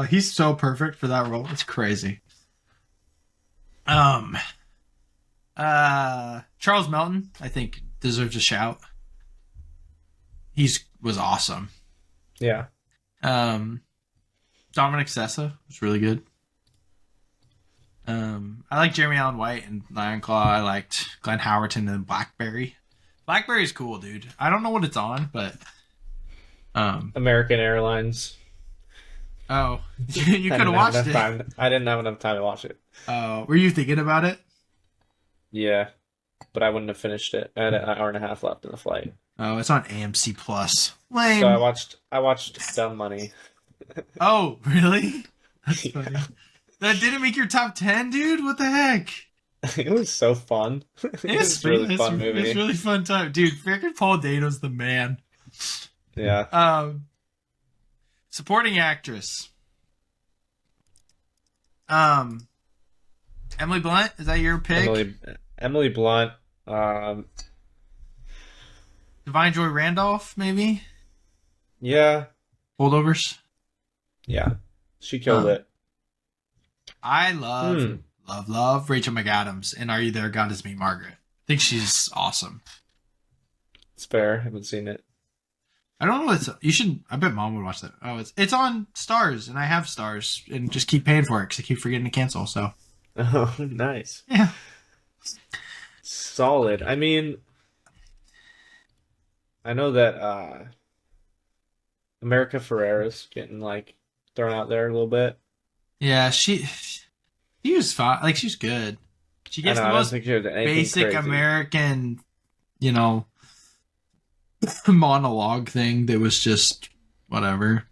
He's so perfect for that role. It's crazy. Charles Melton, I think, deserves a shout. Was awesome. Yeah. Dominic Sessa was really good. I like Jeremy Allen White and Lion Claw. I liked Glenn Howerton and Blackberry. Blackberry's cool, dude. I don't know what it's on, but American Airlines. Oh, you could have watched it. I didn't have enough time to watch it. Oh, were you thinking about it? Yeah, but I wouldn't have finished it. I had an hour and a half left in the flight. Oh, it's on AMC Plus. Lame. So I watched Dumb Money. Oh, really? That's Yeah. funny. That didn't make your top 10, dude? What the heck? It was so fun. It was a really fun movie. It's really fun time. Dude, freaking Paul Dano's the man. Yeah. Supporting actress. Emily Blunt, is that your pick? Emily Blunt. Divine Joy Randolph, maybe? Yeah. Holdovers? Yeah. She killed it. I love Rachel McAdams in Are You There, God Is Me, Margaret. I think she's awesome. It's fair. I haven't seen it. I don't know what you should. I bet Mom would watch that. Oh, it's on Stars, and I have Stars, and just keep paying for it because I keep forgetting to cancel. So, Oh, nice. yeah, Solid. I mean, I know that America Ferrera's getting like thrown out there a little bit. yeah. She was fine. Like she's good. She gets the most basic crazy. American, monologue thing that was just whatever.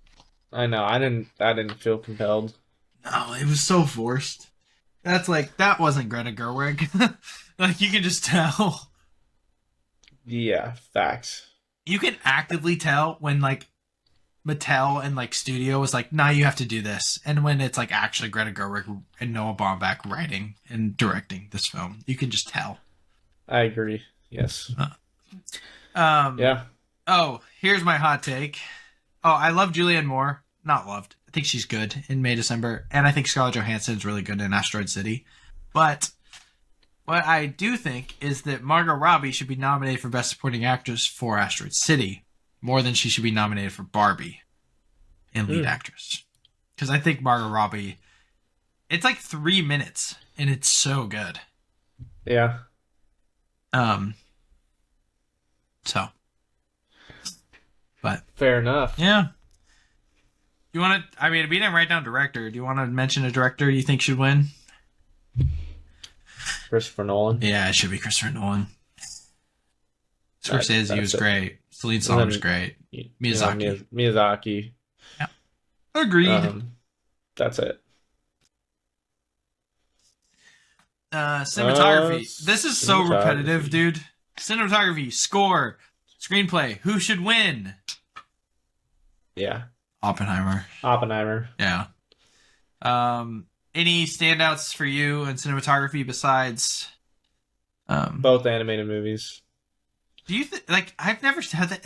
I know. I didn't feel compelled. No, it was so forced. That wasn't Greta Gerwig. Like you can just tell. Yeah, facts. You can actively tell when like Mattel and like studio was like, nah, you have to do this. And when it's like actually Greta Gerwig and Noah Baumbach writing and directing this film, you can just tell. I agree. Yes. Yeah. Oh, here's my hot take. Oh, I love Julianne Moore. Not loved. I think she's good in May, December. And I think Scarlett Johansson's really good in Asteroid City. But what I do think is that Margot Robbie should be nominated for Best Supporting Actress for Asteroid City more than she should be nominated for Barbie in Lead Actress. Because I think Margot Robbie, it's like 3 minutes and it's so good. Yeah. So, but fair enough. Yeah. You want to? I mean, we didn't write down director. Do you want to mention a director you think should win? Christopher Nolan. Yeah, it should be Christopher Nolan. Scorsese was great. Celine Song was great. Miyazaki. Miyazaki. Yeah. Agreed. That's it. Cinematography. This is so repetitive, dude. Cinematography, score, screenplay. Who should win? Yeah. Oppenheimer. Yeah. Any standouts for you in cinematography besides both animated movies? Do you think I've never had that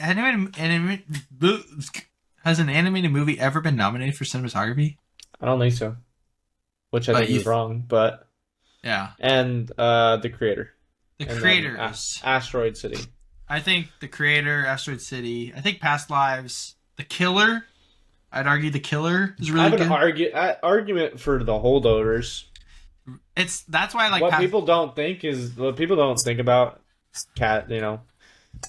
has an animated movie ever been nominated for cinematography? I don't think so. Which I think is wrong, but yeah. And The Creator. The Creator is Asteroid City. I think The Creator, Asteroid City. I think Past Lives, The Killer. I'd argue The Killer is really good. I have an argument for The Holdovers. That's why I like what people don't think about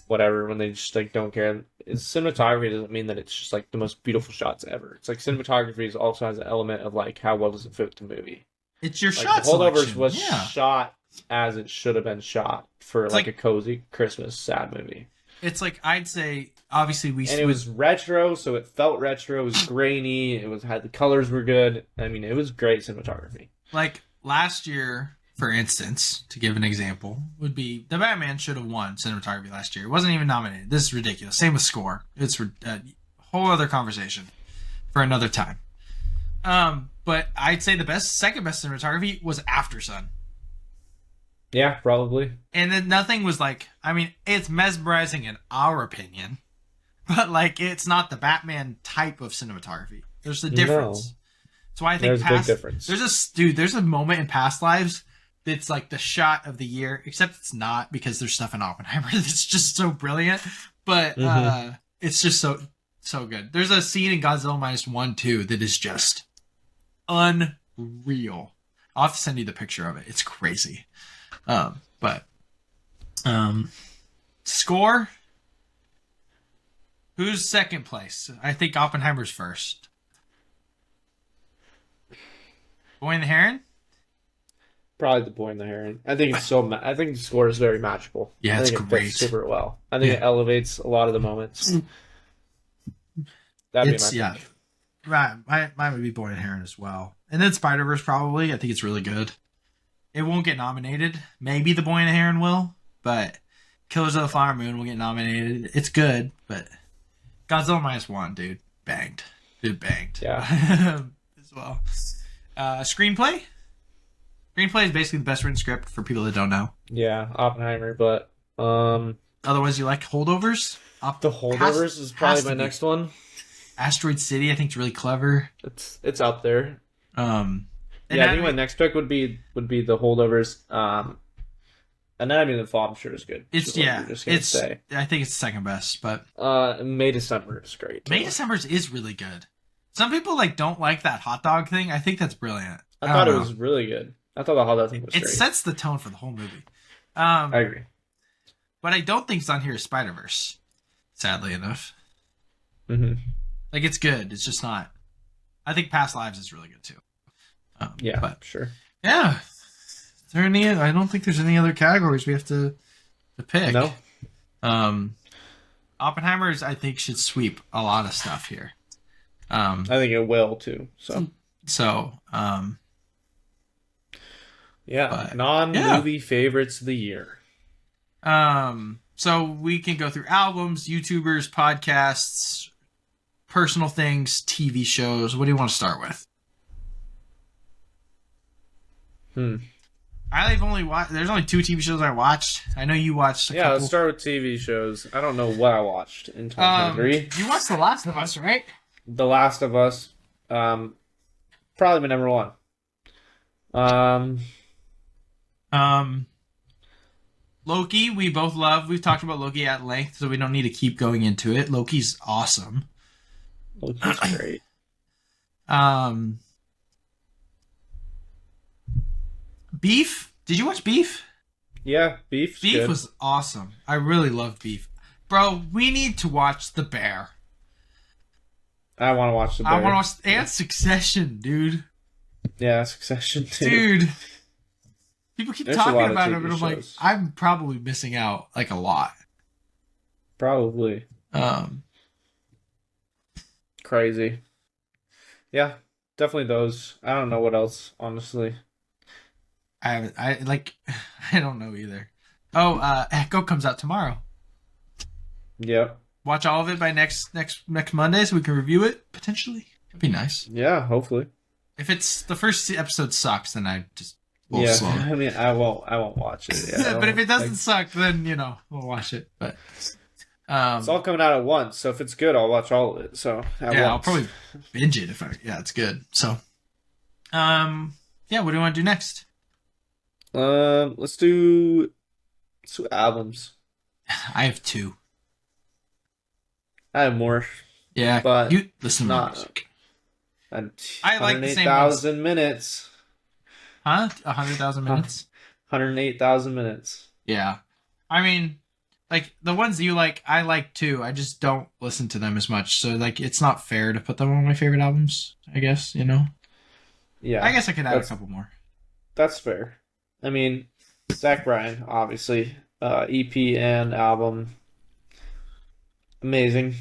whatever, when they just like don't care. Is cinematography doesn't mean that it's just like the most beautiful shots ever. It's like cinematography also has an element of like how well does it fit the movie. It's your shot selection. The Holdovers was shot as it should have been shot for like a cozy Christmas sad movie. It's like I'd say obviously it was retro, so it felt retro. It was grainy. The colors were good. I mean, it was great cinematography. Like last year, for instance, to give an example, would be the Batman should have won cinematography last year. It wasn't even nominated. This is ridiculous. Same with score. It's a whole other conversation for another time. But I'd say the second best cinematography was After Sun. Yeah, probably. And then nothing was like, I mean, it's mesmerizing in our opinion, but like it's not the Batman type of cinematography. There's a difference. No. So I think there's a big difference. There's a moment in Past Lives that's like the shot of the year, except it's not because there's stuff in Oppenheimer that's just so brilliant. But it's just so good. There's a scene in Godzilla -1, 2 that is just unreal. I'll have to send you the picture of it. It's crazy. But score. Who's second place? I think Oppenheimer's first. Boy and the Heron? Probably The Boy and the Heron. I think it's so. I think the score is very magical. Yeah, I it's think it great. fits super well. I think it elevates a lot of the moments. That'd be my pick. Right. Mine would be Boy and the Heron as well. And then Spider-Verse probably. I think it's really good. It won't get nominated. Maybe The Boy and the Heron will, but Killers of the Flower Moon will get nominated. It's good, but Godzilla -1, dude, banged. Dude, banged. Yeah. As well. Screenplay? Screenplay is basically the best written script for people that don't know. Yeah, Oppenheimer, but Other ones you like? Holdovers? The Holdovers is probably my next one. Asteroid City, I think, is really clever. It's up there. I think my next pick would be The Holdovers. Anatomy of the Fall, I'm sure is good. I think it's the second best, but May December is great. May December is really good. Some people don't like that hot dog thing. I think that's brilliant. I thought it was really good. I thought the hot dog thing was great. It sets the tone for the whole movie. I agree. But I don't think it's on here is Spider-Verse, sadly enough. Mm-hmm. It's good. It's just not. I think Past Lives is really good too. But sure. Yeah. Is there any? I don't think there's any other categories we have to pick. No. Oppenheimer's, I think, should sweep a lot of stuff here. I think it will too. Non-movie favorites of the year. So we can go through albums, YouTubers, podcasts, personal things, TV shows. What do you want to start with? I've only watched. There's only 2 TV shows I watched. I know you watched. Couple. Let's start with TV shows. I don't know what I watched in 2023. You watched The Last of Us, right? The Last of Us, probably my number 1. Loki, we both love. We've talked about Loki at length, so we don't need to keep going into it. Loki's awesome. Loki's great. Beef? Did you watch Beef? Yeah, Beef was awesome. I really love Beef. Bro, we need to watch The Bear. I want to watch The Bear. I want to watch... And Succession, dude. Yeah, Succession too. Dude. People keep talking about it, but I'm like, I'm probably missing out, a lot. Probably. Crazy. Yeah, definitely those. I don't know what else, honestly. I don't know either. Oh, Echo comes out tomorrow. Yep. Watch all of it by next Monday so we can review it, potentially. That'd be nice. Yeah, hopefully. If it's the first episode sucks, then I just slow. I mean, I won't watch it. Yeah, but if it doesn't suck, then we'll watch it. But it's all coming out at once, so if it's good, I'll watch all of it. So I'll probably binge it if it's good. So what do you want to do next? Let's do albums. I have 2. I have more. Yeah, but you listen to music. I like the same 108,000 minutes. Huh? 100,000 minutes? 108,000 minutes. Yeah. I mean, the ones that you like, I like too. I just don't listen to them as much. So, it's not fair to put them on my favorite albums, I guess, Yeah. I guess I could add a couple more. That's fair. I mean, Zach Bryan, obviously. EP and album. Amazing.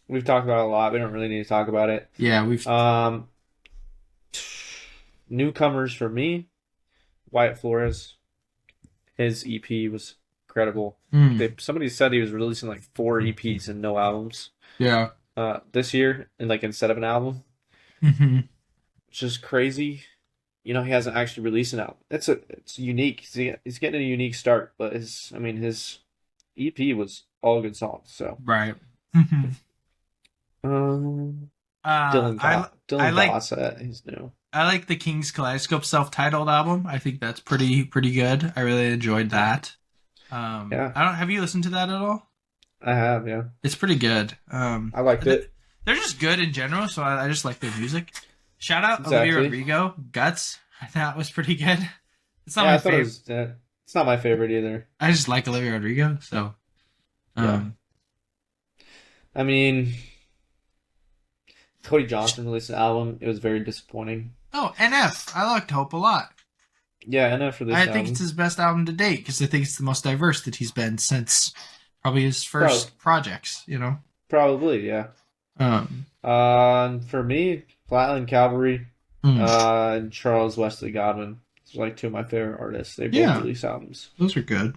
We've talked about it a lot. We don't really need to talk about it. Yeah, we've... Newcomers for me, Wyatt Flores. His EP was incredible. Somebody said he was releasing 4 EPs and no albums. Yeah. This year, and instead of an album. Mm-hmm. Which is crazy. He hasn't actually released an album. It's unique. He's getting a unique start, but his EP was all good songs. So right. Dylan Voss, he's new. I like the King's Kaleidoscope self-titled album. I think that's pretty good. I really enjoyed that. Have you listened to that at all? I have, yeah. It's pretty good. I liked it. They're just good in general, so I just like their music. Shout out Olivia Rodrigo, Guts. I thought was pretty good. It's not my favorite. It's not my favorite either. I just like Olivia Rodrigo, so. I mean, Cody Johnson released an album. It was very disappointing. Oh, NF. I liked Hope a lot. Yeah, and then for this I album, think it's his best album to date because I think it's the most diverse that he's been since probably his first projects, you know? probably, yeah. Um, For me, Flatland Cavalry, mm, and Charles Wesley Godwin. Those are like two of my favorite artists. They both Yeah. release albums. those are good.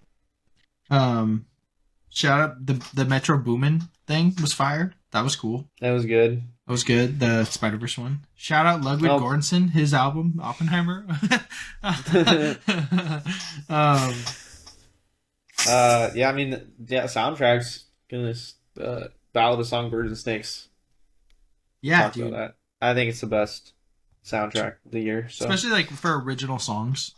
Shout out the Metro Boomin thing was fire. That was cool. That was good. That was good. The Spider-Verse one. Shout out Ludwig Oh. Göransson, his album Oppenheimer. Yeah, I mean, yeah, soundtracks. Goodness, Ballad of Songbirds and Snakes. Yeah, Talked dude. about that. I think it's the best soundtrack of the year. So Especially like for original songs.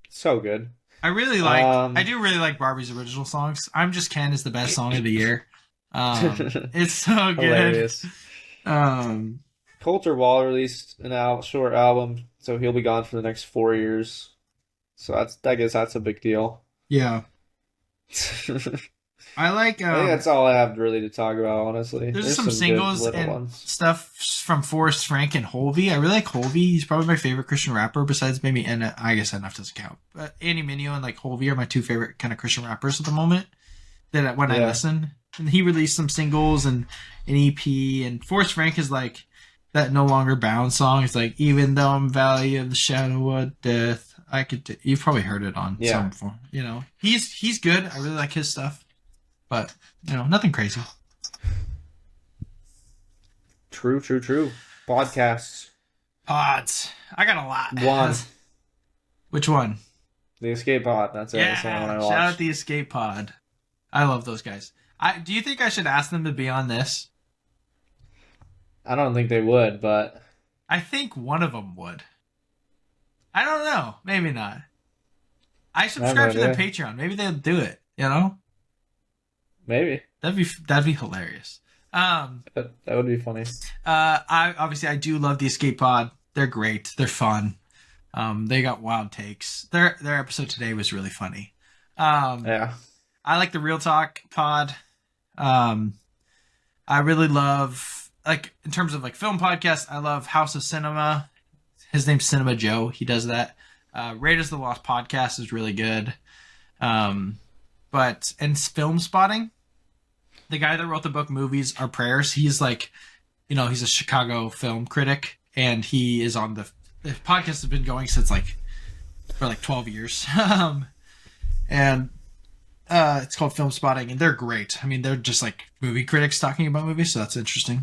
so good. I do really like Barbie's original songs. I'm Just Ken is the best song of the year. It's so good. Hilarious. Um, Coulter Wall released an short album, so he'll be gone for the next 4 years. So I guess that's a big deal. yeah. I like I think that's all I have really to talk about, honestly. there's some good singles little and ones. stuff from Forrest Frank and Holvey. I really like Holvey. He's probably my favorite Christian rapper besides maybe I guess NF doesn't count. But Andy Mineo and like Holvey are my two favorite kind of Christian rappers at the moment. That when I listen, and he released some singles and an EP. And Forrest Frank is like that No Longer Bound song. It's like even though I'm valley of the shadow of death, I could. You've probably heard it on some form. You know, he's good. I really like his stuff, but you know, nothing crazy. True. Podcasts. Pods. I got a lot. One. Which one? The Escape Pod. That's it. Yeah. That's the one I Shout watched. out the Escape Pod. I love those guys. Do you think I should ask them to be on this? I don't think they would, but I think one of them would. I don't know. Maybe not. I subscribe to their Patreon. Maybe they'll do it. You know, maybe that'd be hilarious. that would be funny. I do love the Escape Pod. They're great. They're fun. They got wild takes. Their episode today was really funny. Yeah. I like the Real Talk Pod. I really love, like, in terms of like film podcasts, I love House of Cinema. His name's Cinema Joe. He does that. Raiders of the Lost Podcast is really good. And Film Spotting, the guy that wrote the book Movies Are Prayers, he's like, you know, he's a Chicago film critic, and he is on the podcast has been going since for 12 years. And it's called Film Spotting, and they're great. I mean, they're just like movie critics talking about movies, so that's interesting.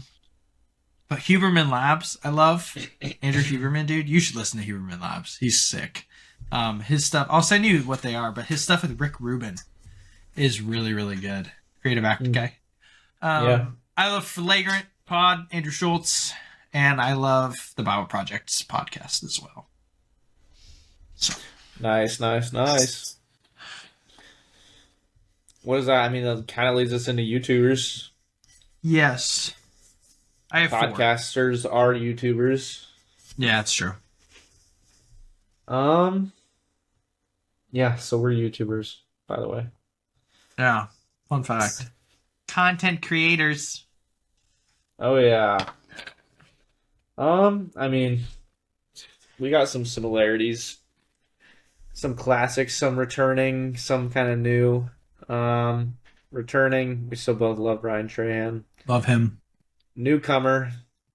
But Huberman Labs, I love Andrew Huberman, dude. You should listen to Huberman Labs. He's sick. His stuff, I'll send you what they are, but his stuff with Rick Rubin is really, really good. Creative actor guy. Yeah. I love Flagrant Pod, Andrew Schultz, and I love the Bible Project's podcast as well. So. Nice. What is that? I mean, that kind of leads us into YouTubers. Yes. I have 4. Podcasters are YouTubers. Yeah, that's true. Yeah, so we're YouTubers, by the way. Yeah. Fun fact. Content creators. Oh yeah. I mean, we got some similarities. Some classics, some returning, some kind of new. Returning, we still both love Ryan Trahan. Love him. Newcomer,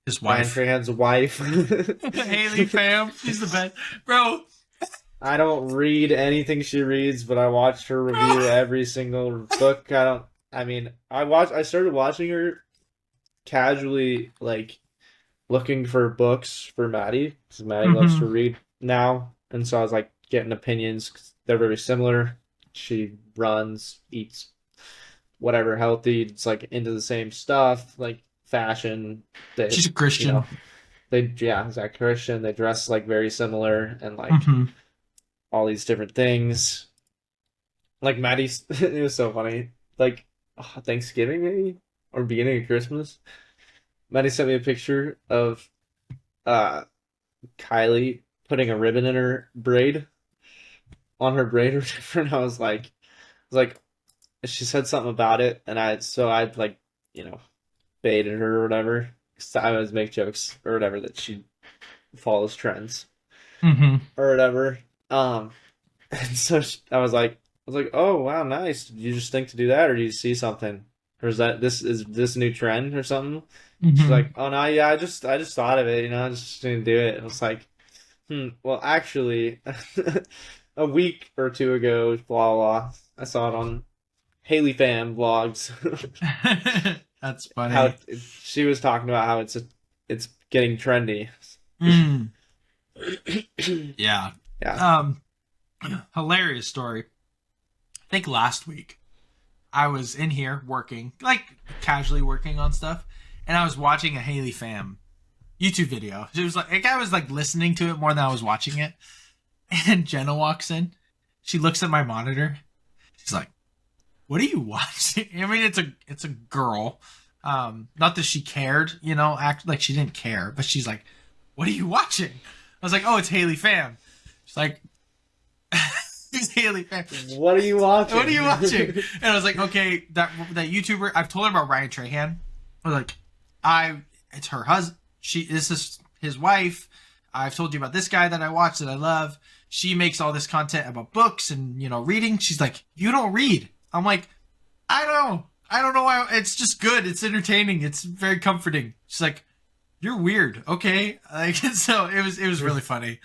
His Ryan wife. Trahan's wife. Haley Pham. She's the best. Bro. I don't read anything she reads, but I watched her review every single book. I started watching her casually, like, looking for books for Maddie, because Maddie loves to read now, and so I was, like, getting opinions, 'cause they're very similar. She runs, eats whatever healthy, it's, like, into the same stuff, like, fashion. She's a Christian. Exactly, Christian. They dress, like, very similar, and, like, all these different things. Like Maddie's, it was so funny. Like Thanksgiving maybe or beginning of Christmas. Maddie sent me a picture of Kylie putting a ribbon in her braid, on her braid or whatever. And I was like, she said something about it, and I like, you know, baited her or whatever. 'Cause I always make jokes or whatever that she follows trends or whatever. And so I was like, oh wow, nice. Did you just think to do that, or do you see something, or is this a new trend or something? She's like, oh no, yeah, I just thought of it, I just didn't do it. And I was like, well, actually, a week or two ago, blah blah, I saw it on Haley Fam vlogs. That's funny. How she was talking about how it's getting trendy. Yeah. Yeah. Hilarious story. I think last week I was in here working, like casually working on stuff, and I was watching a Haley Fam YouTube video. It was like I was like listening to it more than I was watching it. And Jenna walks in. She looks at my monitor. She's like, "What are you watching?" I mean, it's a girl. Not that she cared, act like she didn't care, but she's like, "What are you watching?" I was like, "Oh, it's Haley Fam." She's like, "It's Haley Fam. What are you watching? What are you watching?" And I was like, "Okay, that YouTuber." I've told her about Ryan Trahan. I was like, it's her husband. This is his wife. I've told you about this guy that I watch that I love. She makes all this content about books and reading. She's like, "You don't read." I'm like, I don't know why. It's just good. It's entertaining. It's very comforting. She's like, "You're weird." Okay. Like, so it was really funny.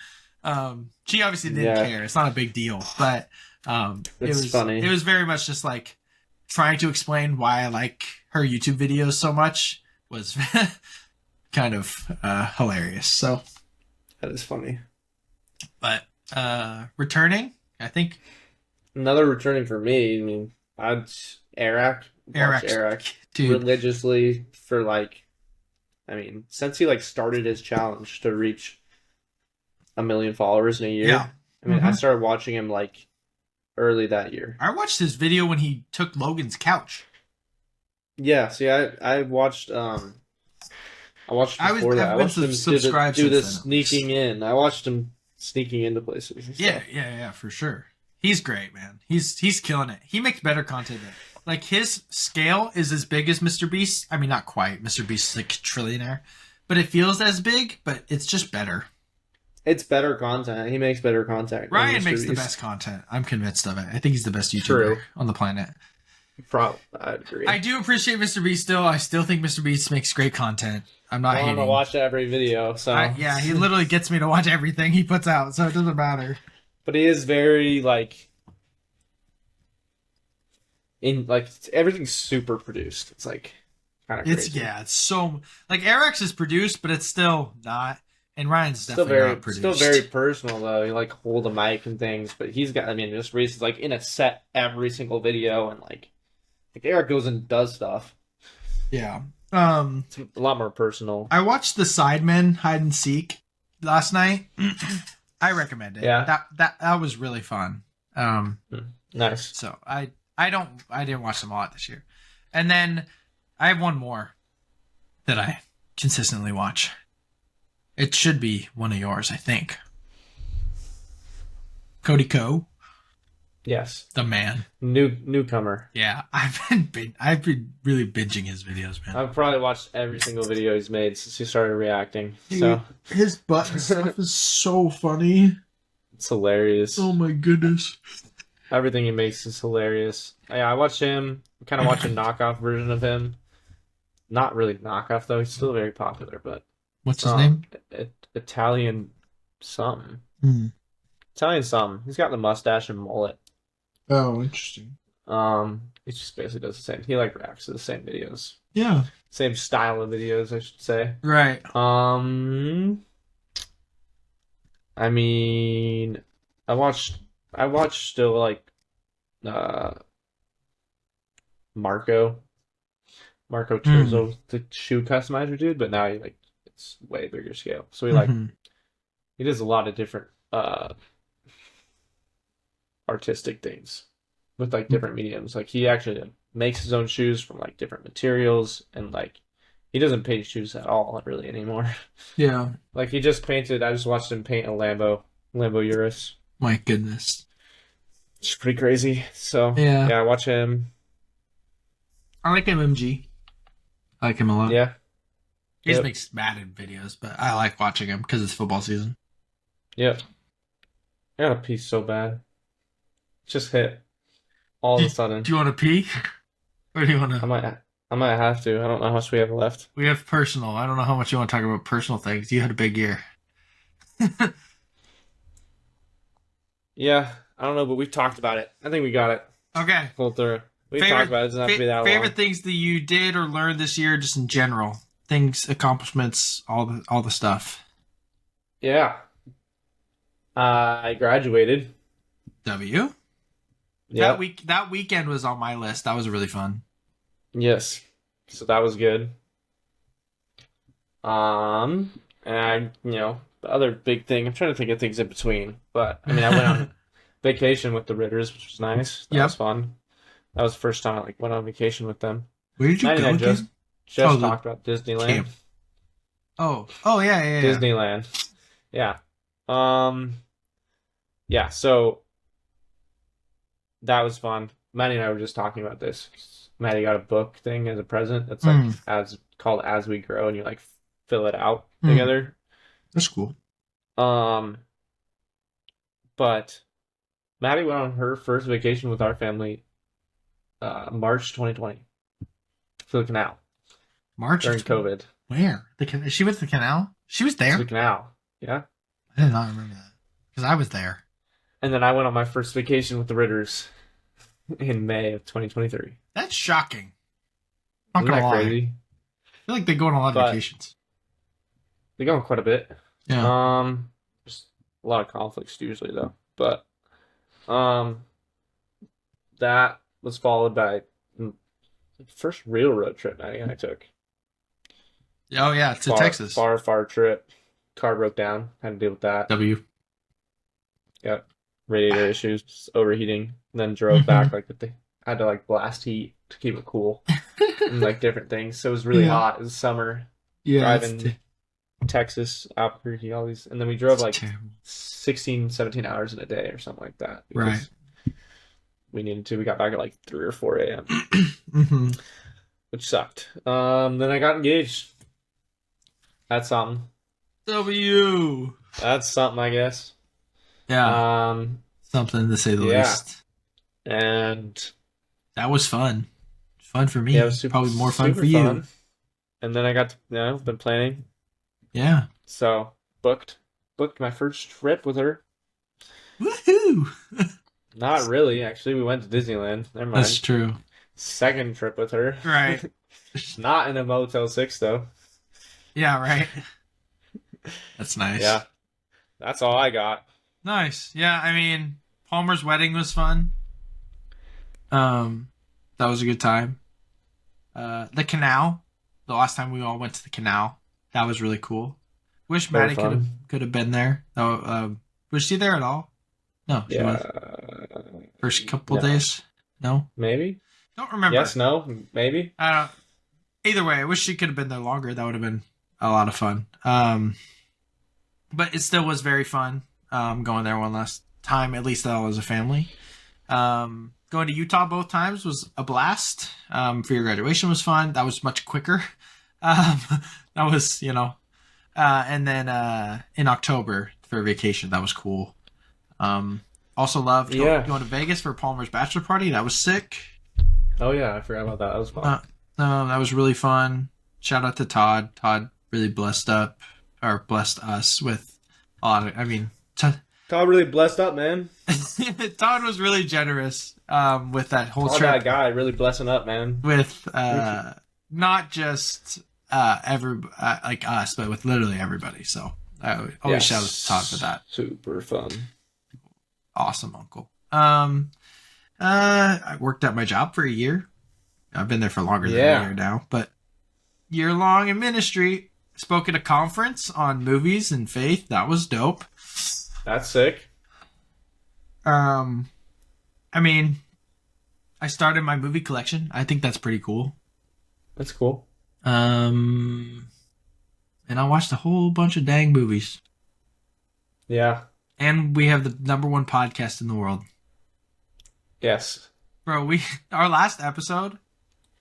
She obviously didn't care. It's not a big deal, but it was funny. It was very much just like trying to explain why I like her YouTube videos so much was kind of hilarious. So that is funny. But returning, I think another returning for me. I mean, I'd Eric dude, religiously for since he started his challenge to reach 1 million followers in a year. Yeah. I mean, I started watching him early that year. I watched his video when he took Logan's couch. Yeah, see, I watched before that. I watched him do the sneaking in. I watched him sneaking into places. And stuff. Yeah, for sure. He's great, man. He's killing it. He makes better content than his scale is as big as Mr. Beast. I mean, not quite. Mr. Beast is like a trillionaire, but it feels as big. But it's just better. It's better content. He makes better content. Ryan makes the best content. I'm convinced of it. I think he's the best YouTuber on the planet. Probably, I'd agree. I do appreciate Mr. Beast still. I still think Mr. Beast makes great content. I'm not hating. I want to watch every video. So he literally gets me to watch everything he puts out, so it doesn't matter. But he is very everything's super produced. It's kind of crazy. It's so Eric's is produced, but it's still not. And Ryan's definitely not produced. Still very personal though. He hold a mic and things, but he's got. I mean, just Reese is in a set every single video, and Eric goes and does stuff. Yeah. It's a lot more personal. I watched the Sidemen Hide and Seek last night. I recommend it. Yeah. That was really fun. Nice. So I didn't watch them a lot this year. And then I have one more that I consistently watch. It should be one of yours, I think. Cody Ko. Yes. The man. Newcomer. Yeah, I've been really binging his videos, man. I've probably watched every single video he's made since he started reacting. So his butt stuff is so funny. It's hilarious. Oh my goodness. Everything he makes is hilarious. Yeah, I watch him. Kind of watch a knockoff version of him. Not really knockoff though. He's still very popular, but what's his name? Italian something. Italian something. He's got the mustache and mullet. Oh, interesting. He just basically does the same. He reacts to the same videos. Yeah. Same style of videos, I should say. Right. I mean, I watched still Marco Turzo, the shoe customizer dude, but now it's way bigger scale. So he does a lot of different artistic things with different mediums. He actually makes his own shoes from different materials, and he doesn't paint shoes at all really anymore. Yeah. He just painted. I just watched him paint a Lambo Urus. My goodness. It's pretty crazy. So yeah, I watch him. I like MMG. I like him a lot. Yeah. He just Yep. makes Madden videos, but I like watching him because it's football season. Yep. I got to pee so bad. Just hit all of a sudden. Do you want to pee? Or do you want I to? might have to. I don't know how much we have left. We have personal. I don't know how much you want to talk about personal things. You had a big year. Yeah, I don't know, but we've talked about it. I think we got it. Okay. Pull through. We've talked about it. It doesn't have to be that favorite long. things that you did or learned this year, just in general. Things, accomplishments, all the stuff. Yeah. I graduated. W. Yeah. That weekend was on my list. That was really fun. Yes. So that was good. And the other big thing, I'm trying to think of things in between, but I mean, I went on vacation with the Ritters, which was nice. That Yep. was fun. That was the first time I went on vacation with them. Where did you Maddie go and I again? just Oh, talked about Disneyland. camp. Oh yeah. Disneyland. Yeah. Yeah, so that was fun. Maddie and I were just talking about this. Maddie got a book thing as a present that's like called As We Grow, and you like fill it out together. That's cool. But Maddie went on her first vacation with our family March 2020 to the canal March during COVID. Where? She went to the canal? She was To there? the canal. Yeah. I did not remember that. Because I was there. And then I went on my first vacation with the Ritters in May of 2023. That's shocking. Not Isn't gonna that lie. crazy? I feel like they go on a lot of vacations. They go on quite a bit. Yeah. There's a lot of conflicts usually though. But that was followed by the first real road trip Maddie and I took. Oh yeah, to Texas. Far trip. Car broke down. Had to deal with that. W. Yep. Radiator issues, just overheating. And then drove back I had to like blast heat to keep it cool. And like different things. So it was really hot. It was summer. Yeah. Driving Texas, Albuquerque, all these. And then we drove like terrible. 16, 17 hours in a day or something like that. Right. We needed to. We got back at like 3 or 4 a.m. Mm-hmm. Which sucked. Then I got engaged. That's something. W. That's something, I guess. Yeah. Something to say the least. And that was fun. Fun for me. yeah, it was probably more fun for you. fun. And then I got to, been planning. Yeah. So booked my first trip with her. Woohoo! Not really, actually. We went to Disneyland. Never mind. That's true. Second trip with her. Right. Not in a Motel 6 though. Yeah, right. That's nice. Yeah. That's all I got. Nice. Yeah, I mean, Palmer's wedding was fun. That was a good time. The canal. The last time we all went to the canal. That was really cool. Wish Very Maddie fun. could have been there. Oh, was she there at all? No, she Yeah. was. First couple No. days? No? Maybe? Don't remember. Yes, no, maybe. Either way, I wish she could have been there longer. That would have been a lot of fun. But it still was very fun going there one last time, at least all as a family. Going to Utah both times was a blast. For your graduation was fun. That was much quicker. That was, and then in October for vacation, that was cool. Also loved going to Vegas for Palmer's bachelor party. That was sick. Oh yeah, I forgot about that. That was fun. That was really fun. Shout out to Todd. Todd really blessed us with a lot of, Todd really blessed up, man. Todd was really generous with that whole All trip. that guy really blessing up, man. With not just like us, but with literally everybody. So I always shout out to Todd for that. Super fun. Awesome uncle. I worked at my job for a year. I've been there for longer than a year now, but year long in ministry. Spoke at a conference on movies and faith. That was dope. That's sick. I started my movie collection. I think that's pretty cool. That's cool. And I watched a whole bunch of dang movies. Yeah. And we have the #1 podcast in the world. Yes. Bro, our last episode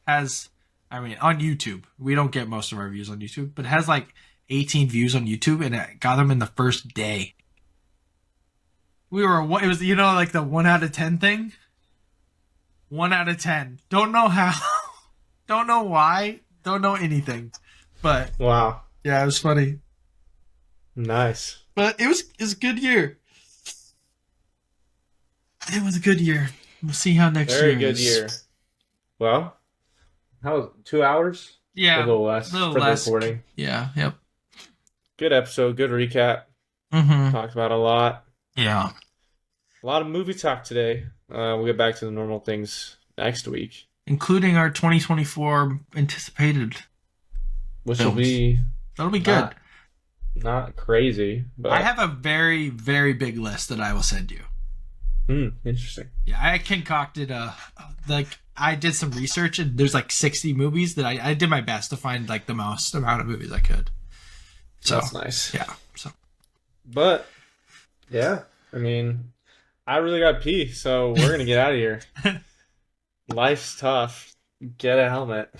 has I mean, on YouTube. We don't get most of our views on YouTube, but it has like 18 views on YouTube, and it got them in the first day. It was, like the 1 out of 10 thing. 1 out of 10. Don't know how. Don't know why. Don't know anything. But Wow. yeah, it was funny. Nice. But it was a good year. It was a good year. We'll see how next Very year good is. year. Well, how was 2 hours? Yeah. A little less for the recording. Yeah, yep. Good episode, good recap. Mm-hmm. Talked about a lot. Yeah. A lot of movie talk today. We'll get back to the normal things next week. Including our 2024 anticipated Which films. will be... That'll be good. Not crazy, but... I have a very, very big list that I will send you. Interesting. Yeah, I concocted I did some research, and there's like 60 movies that I did my best to find like the most amount of movies I could. So That's nice. Yeah. So But, yeah, I mean, I really got to pee, so we're going to get out of here. Life's tough. Get a helmet.